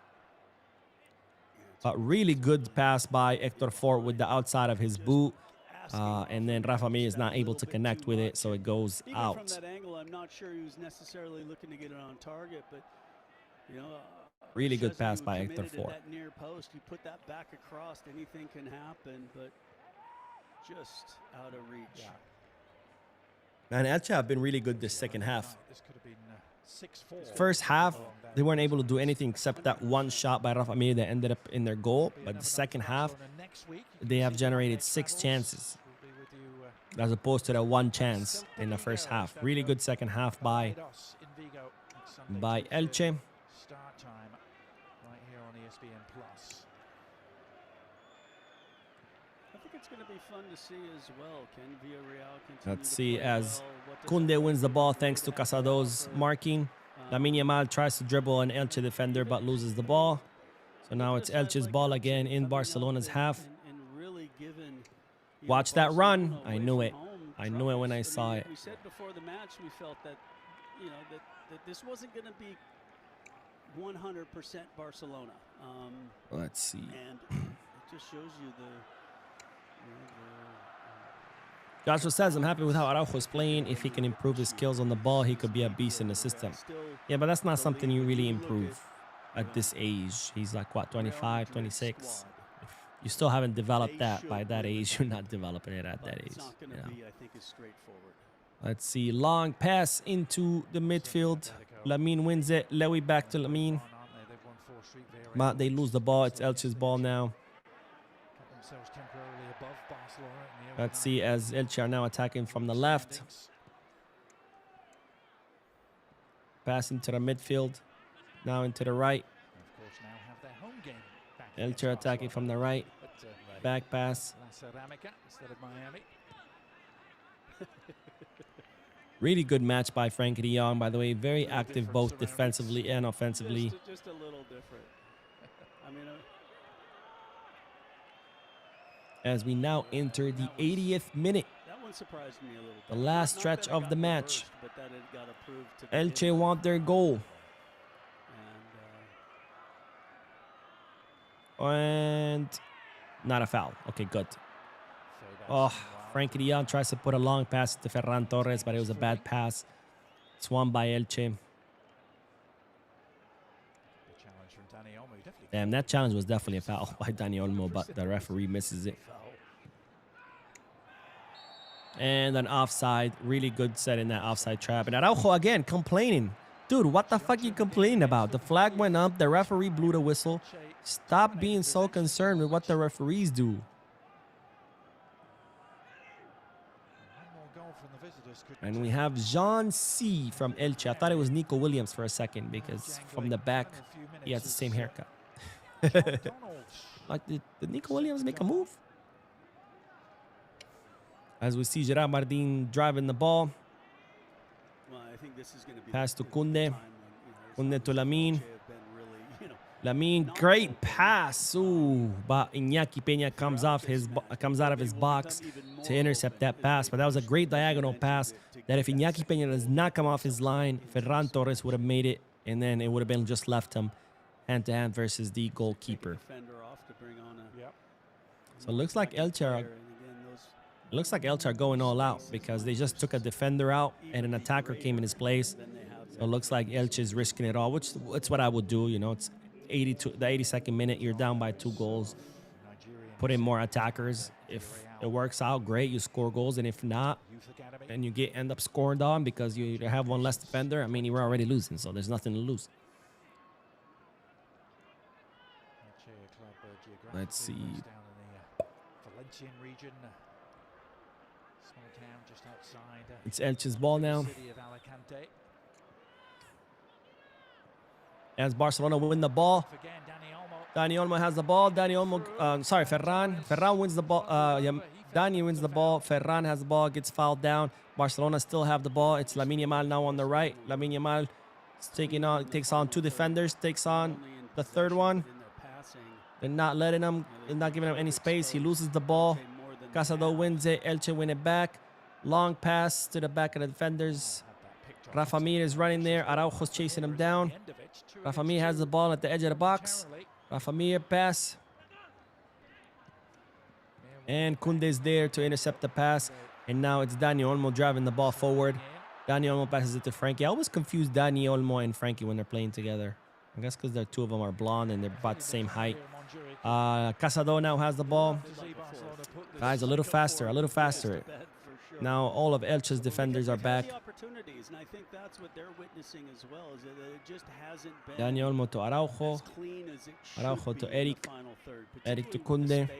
But really good pass by Hector Ford with the outside of his boot. And then Rafa Mir is not able to connect with it, so it goes out. From that angle, I'm not sure he was necessarily looking to get it on target, but you know, really good pass by Hector Ford. That near post, you put that back across, anything can happen, but just out of reach. Yeah. And Elche have been really good this second half. This could have been 6-4. First half, they weren't able to do anything except that one shot by Rafa Mir that ended up in their goal. But the second half, they have generated 6 chances, as opposed to the 1 chance in the first half. Really good second half by Elche. Start time right here on ESPN Plus. I think it's going to be fun to see as well. Can Villarreal continue Let's see to play as well? Koundé wins the ball thanks to Casado's marking. Lamine Yamal tries to dribble an Elche defender but loses the ball. So now it's Elche's ball again in Barcelona's half. Watch that run. I knew it. I knew it when I saw it. We said before the match we felt that, you know, that this wasn't going to be 100% Barcelona. Let's see. And it just shows you the Joshua says, I'm happy with how Araujo is playing. If he can improve his skills on the ball, he could be a beast in the system. Yeah, but that's not something you really improve at this age. He's like, what, 25, 26? If you still haven't developed that by that age, you're not developing it at that age. You know? Let's see. Long pass into the midfield. Lamine wins it. Lewy back to Lamine. But they lose the ball. It's Elche's ball now. Let's see as Elche are now attacking from the left. Pass into the midfield. Now into the right. Elche attacking from the right. Back pass. Really good match by Frankie de Jong, by the way. Very active both defensively and offensively. Just a little different. I mean, as we now enter the 80th minute. That one surprised me a little bit. The last stretch of the match. But that it got approved to Elche want their goal. And not a foul. Okay, good. Oh, Frankie de Jong tries to put a long pass to Ferran Torres, but it was a bad pass. It's won by Elche. Damn, that challenge was definitely a foul by Dani Olmo, but the referee misses it. And an offside. Really good set in that offside trap. And Araujo again complaining. Dude, what the fuck are you complaining about? The flag went up. The referee blew the whistle. Stop being so concerned with what the referees do. And we have Jean C from Elche. I thought it was Nico Williams for a second because from the back, he has the same haircut. Like, did Nico Williams make a move? As we see Gerard Mardin driving the ball. Well, I think this is going to be pass to Koundé. Koundé to Lamine. Lamine, great pass. Ooh, but Iñaki Peña comes out of his box to intercept that pass. But that was a great diagonal pass that if Iñaki Peña does not come off his line, Ferran Torres would have made it, and then it would have been just left him hand-to-hand versus the goalkeeper. So it looks like Elche are going all out because they just took a defender out and an attacker came in his place. So it looks like Elche is risking it all, which it's what I would do. You know, it's the 82nd minute, you're down by 2 goals. Put in more attackers. If it works out, great, you score goals. And if not, and you end up scored on because you have one less defender, I mean, you were already losing, so there's nothing to lose. Let's see. It's Elche's ball now. As Barcelona win the ball. Dani Olmo has the ball. Ferran. Ferran wins the ball. Dani wins the ball. Ferran has the ball, gets fouled down. Barcelona still have the ball. It's Lamine Yamal now on the right. Lamine Yamal is takes on two defenders, takes on the third one. They're not letting him, they're not giving him any space. He loses the ball. Casado wins it. Elche win it back. Long pass to the back of the defenders. Rafa Mir is running there. Araujo's chasing him down. Rafa Mir has the ball at the edge of the box. Rafa Mir pass. And Koundé's there to intercept the pass. And now it's Dani Olmo driving the ball forward. Dani Olmo passes it to Frankie. I always confuse Dani Olmo and Frankie when they're playing together. I guess because the two of them are blonde and they're about the same height. Casado now has the ball. Guys, a little faster, a little faster. Now all of Elche's defenders are back. Dani Olmo to Araujo. Araujo to Eric. Eric to Koundé.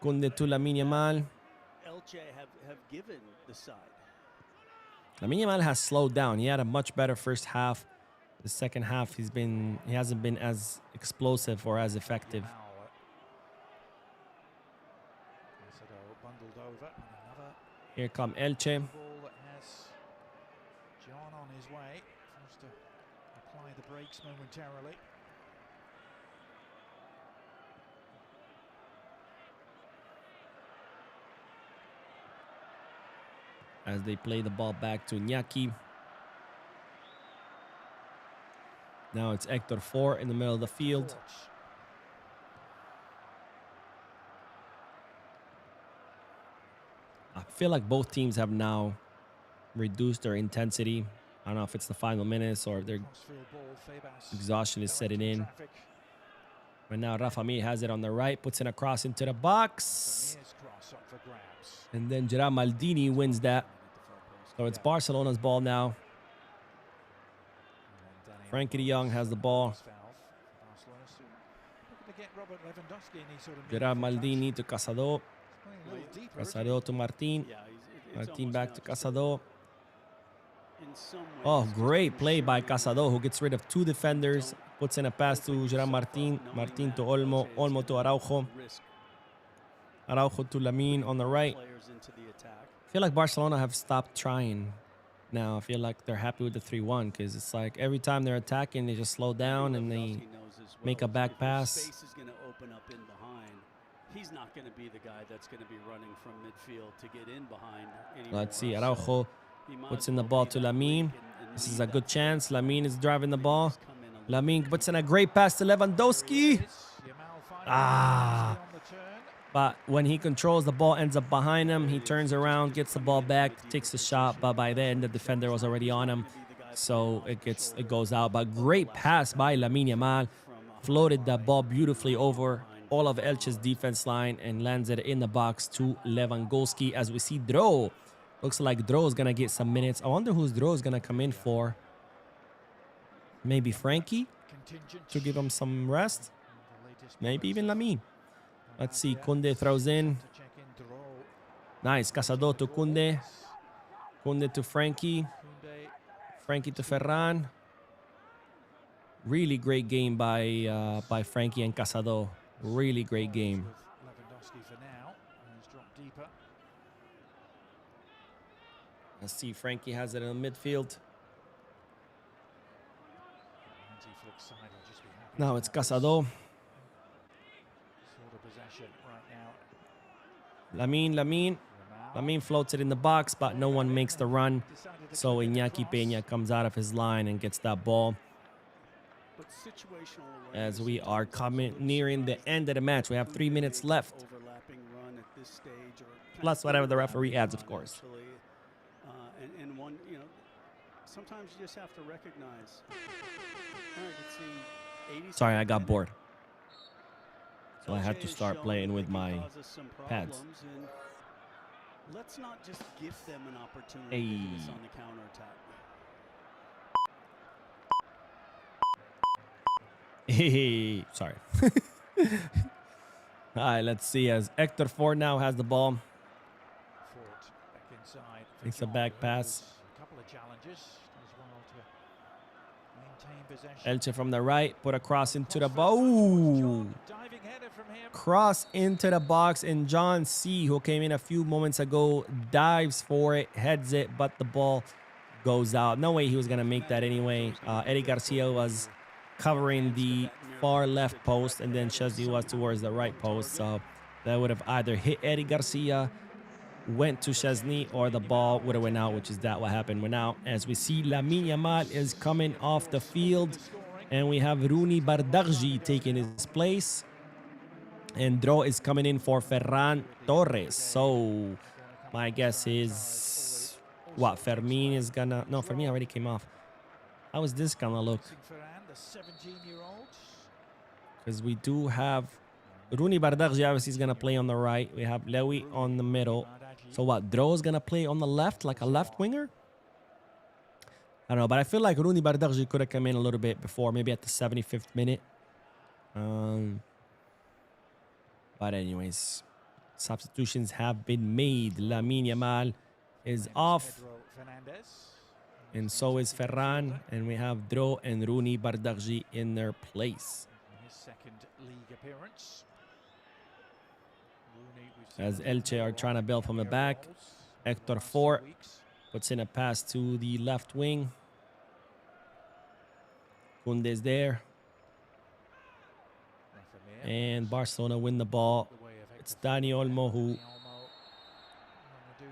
Koundé to Lamine Yamal. Lamine Yamal has slowed down. He had a much better first half. The second half, he hasn't been as explosive or as effective. Here come Elche. John on his way. Forced to apply the brakes momentarily. As they play the ball back to Iñaki. Now it's Hector 4 in the middle of the field. I feel like both teams have now reduced their intensity. I don't know if it's the final minutes or if their exhaustion is setting in. But now Rafa Mir has it on the right, puts in a cross into the box. And then Gerard Maldini wins that. So it's Barcelona's ball now. Frankie de Jong has the ball. Gerard Maldini to Casado. Casado to Martin. Martin back to Casado. Oh, great play by Casado, who gets rid of two defenders. Puts in a pass to Gerard Martin. Martin to Olmo. Olmo to Araujo. Araujo to Lamine on the right. I feel like Barcelona have stopped trying now. I feel like they're happy with the 3-1 because it's like every time they're attacking, they just slow down and they make a back pass. He's not going to be the guy that's going to be running from midfield to get in behind anymore. Let's see. Araujo puts in the ball to Lamine. This is a good chance. Lamine is driving the ball. Lamine puts in a great pass to Lewandowski. But when he controls, the ball ends up behind him. He turns around, gets the ball back, takes the shot. But by then, the defender was already on him. So it goes out. But great pass by Lamine Yamal. Floated that ball beautifully over all of Elche's defense line and lands it in the box to Lewandowski. As we see Dro. Looks like Dro is going to get some minutes. I wonder who's Dro is going to come in for. Maybe Frankie to give him some rest. Maybe even Lamine. Let's see. Koundé throws in. Nice. Casado to Koundé. Koundé to Frankie. Frankie to Ferran. Really great game by Frankie and Casado. Really great game. Let's see. Frankie has it in the midfield. Now it's Casado. Lamine floats it in the box, but no one makes the run. So Iñaki Peña comes out of his line and gets that ball. As we are nearing the end of the match, we have 3 minutes left. Plus whatever the referee adds, of course. And one, sometimes you just have to recognize. Sorry, I got bored. So I had to start playing with my pads. Let's not just give them an opportunity to do this on the counterattack. Hey, sorry. All right, let's see. As Hector 4 now has the ball. Makes a back pass. Maintain possession. Elche from the right, put a cross into the box. Ooh. Diving header from him. Cross into the box, and John C., who came in a few moments ago, dives for it, heads it, but the ball goes out. No way he was going to make that anyway. Eddie Garcia was covering the far left post, and then Chesney was towards the right post. So that would have either hit Eddie Garcia, went to Chesney, or the ball would have went out, which is that what happened went out. As we see, Lamine Yamal is coming off the field, and we have Rooney Bardghji taking his place. And Dro is coming in for Ferran Torres. So my guess is what, Fermin is gonna... No, Fermin already came off. How is this gonna look? Because we do have Rooney Bardghji, obviously is gonna play on the right. We have Lewy on the middle. So what, Dro is gonna play on the left, like a left winger? I don't know, but I feel like Rooney Bardghji could have come in a little bit before, maybe at the 75th minute. But anyways, substitutions have been made. Lamine Yamal is off, and so is Ferran, and we have Dro and Rooney Bardghji in their place. His second league appearance. As Elche are trying to build from the back, Hector Fort puts in a pass to the left wing. Koundé's there. And Barcelona win the ball. It's Dani Olmo who...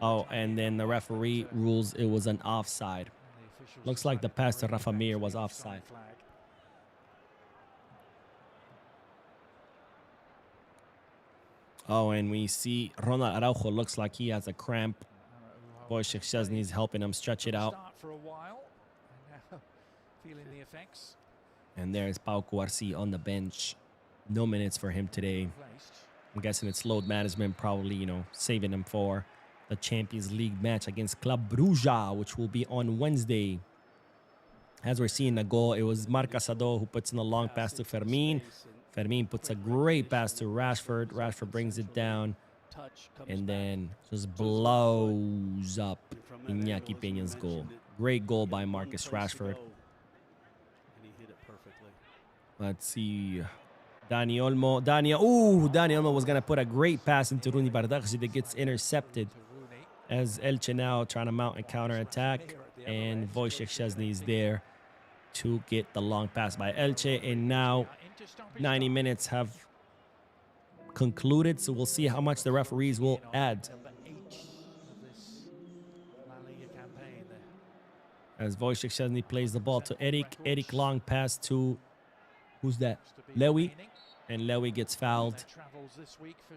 Oh, and then the referee rules it was an offside. Looks like the pass to Rafa Mir was offside. Oh, and we see Ronald Araujo looks like he has a cramp. Wojciech Szczesny is helping him stretch it out. And there's Pau Cuarci on the bench. No minutes for him today. I'm guessing it's load management, probably, you know, saving him for the Champions League match against Club Brugge, which will be on Wednesday. As we're seeing the goal, it was Marc Casado who puts in a long pass to Fermin. Fermin puts a great pass to Rashford. Rashford brings it down and then just blows up Iñaki Peña's goal. Great goal by Marcus Rashford. Let's see. Dani Olmo. Dani Olmo was going to put a great pass into Rooney Bardghji that gets intercepted. As Elche now trying to mount a counter-attack. And Wojciech Szczesny is there to get the long pass by Elche. And now 90 minutes have concluded. So we'll see how much the referees will add. As Wojciech Szczesny plays the ball to Eric. Eric long pass to... Who's that? Lewy. And Lewy gets fouled.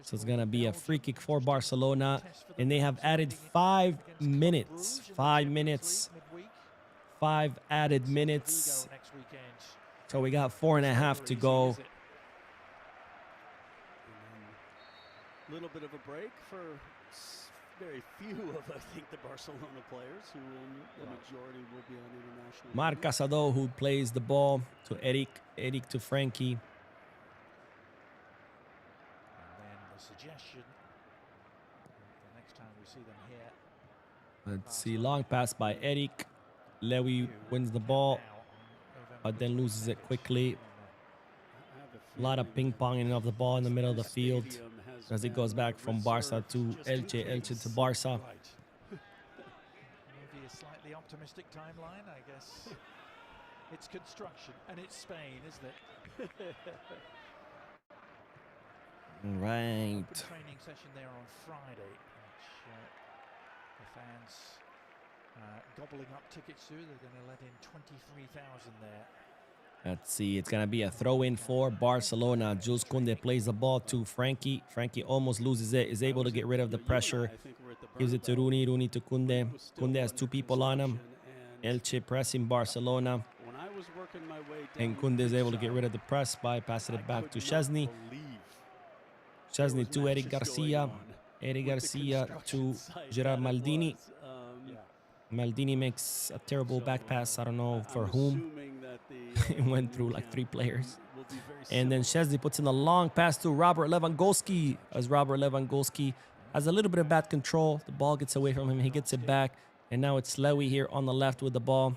So it's going to be a free kick for Barcelona. And they have added 5 minutes. 5 minutes. 5 added minutes. So we got 4.5 to go. A little bit of a break for very few of, I think, the Barcelona players who the majority will be on international. Marc Casado, who plays the ball to Eric. Eric to Frankie. Suggestion. The next time we see them here. Let's see, long pass by Eric. Lewy wins the ball, but then loses it quickly. A lot of ping-ponging of the ball in the middle of the field as it goes back from Barca to Elche, Elche to Barca. Maybe a slightly optimistic timeline, I guess. It's construction, and it's Spain, isn't it? Right. Training session there on Friday, which the fans gobbling up tickets to. They're going to let in 23,000 there. Let's see. It's going to be a throw-in for Barcelona. Jules Koundé plays the ball to Frankie. Frankie almost loses it. Is able to get rid of the pressure. Gives it to Rooney. Rooney to Koundé. Koundé has 2 people on him. Elche pressing Barcelona. And Koundé is able to get rid of the press by passing it back to Szczesny. Szczesny to Eric Garcia. Eric Garcia to Gerard Maldini. Maldini makes a terrible back pass. I don't know for whom. It went through like 3 players. And then Szczesny puts in a long pass to Robert Lewandowski. As Robert Lewandowski has a little bit of bad control. The ball gets away from him. He gets it back. And now it's Lewy here on the left with the ball.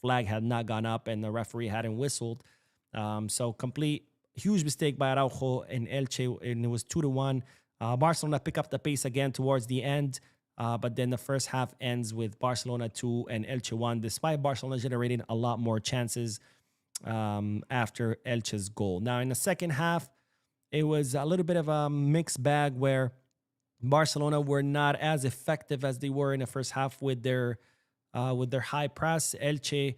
flag had not gone up and the referee hadn't whistled. So complete huge mistake by Araujo and Elche, and it was 2-1. Barcelona pick up the pace again towards the end, but then the first half ends with Barcelona 2 and Elche 1, despite Barcelona generating a lot more chances after Elche's goal. Now, in the second half, it was a little bit of a mixed bag where Barcelona were not as effective as they were in the first half with their high press. Elche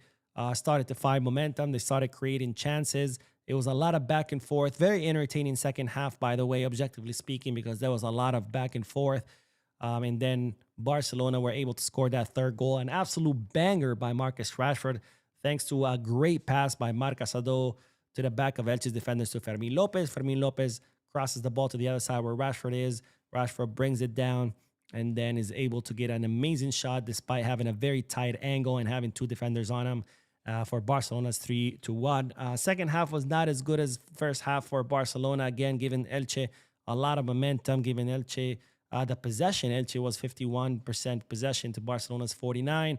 started to find momentum. They started creating chances. It was a lot of back and forth. Very entertaining second half, by the way, objectively speaking, because there was a lot of back and forth. And then Barcelona were able to score that third goal. An absolute banger by Marcus Rashford, thanks to a great pass by Marc Casado to the back of Elche's defenders to Fermin Lopez. Fermin Lopez crosses the ball to the other side where Rashford is. Rashford brings it down and then is able to get an amazing shot despite having a very tight angle and having two defenders on him for Barcelona's 3-1. Second half was not as good as first half for Barcelona, again, giving Elche a lot of momentum, giving Elche the possession. Elche was 51% possession to Barcelona's 49%.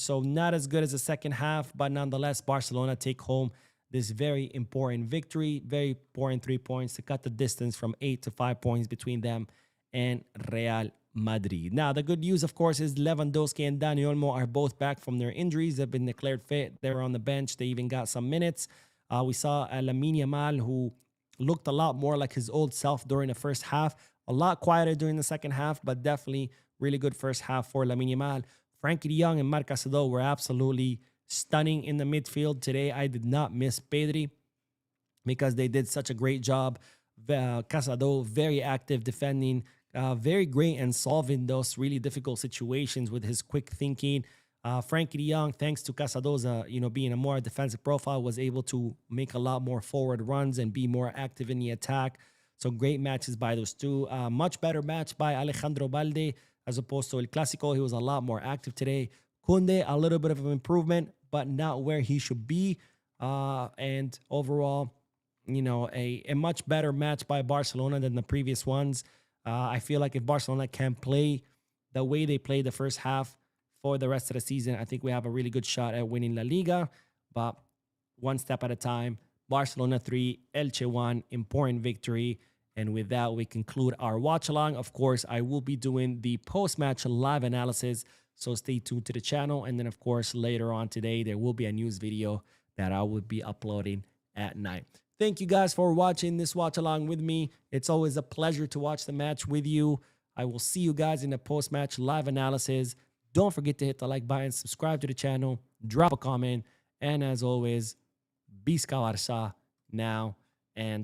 So not as good as the second half, but nonetheless, Barcelona take home this very important victory, very important 3 points to cut the distance from 8 to 5 points between them and Real Madrid. Now, the good news, of course, is Lewandowski and Dani Olmo are both back from their injuries. They've been declared fit. They were on the bench. They even got some minutes. We saw Lamine Yamal, who looked a lot more like his old self during the first half, a lot quieter during the second half, but definitely really good first half for Lamine Yamal. Frankie de Jong and Marc Casado were absolutely stunning in the midfield today. I did not miss Pedri because they did such a great job. Casado, very active defending, very great and solving those really difficult situations with his quick thinking. Frankie de Jong, thanks to Casado's being a more defensive profile, was able to make a lot more forward runs and be more active in the attack. So great matches by those two. Much better match by Alejandro Balde as opposed to El Clásico. He was a lot more active today. Koundé, a little bit of an improvement, but not where he should be. And overall, a much better match by Barcelona than the previous ones. I feel like if Barcelona can play the way they played the first half for the rest of the season, I think we have a really good shot at winning La Liga. But one step at a time. Barcelona 3, Elche 1, important victory. And with that, we conclude our watch along. Of course, I will be doing the post-match live analysis, so stay tuned to the channel. And then, of course, later on today, there will be a news video that I will be uploading at night. Thank you guys for watching this watch along with me. It's always a pleasure to watch the match with you. I will see you guys in the post-match live analysis. Don't forget to hit the like button, subscribe to the channel, drop a comment, and as always, Visca Barça now and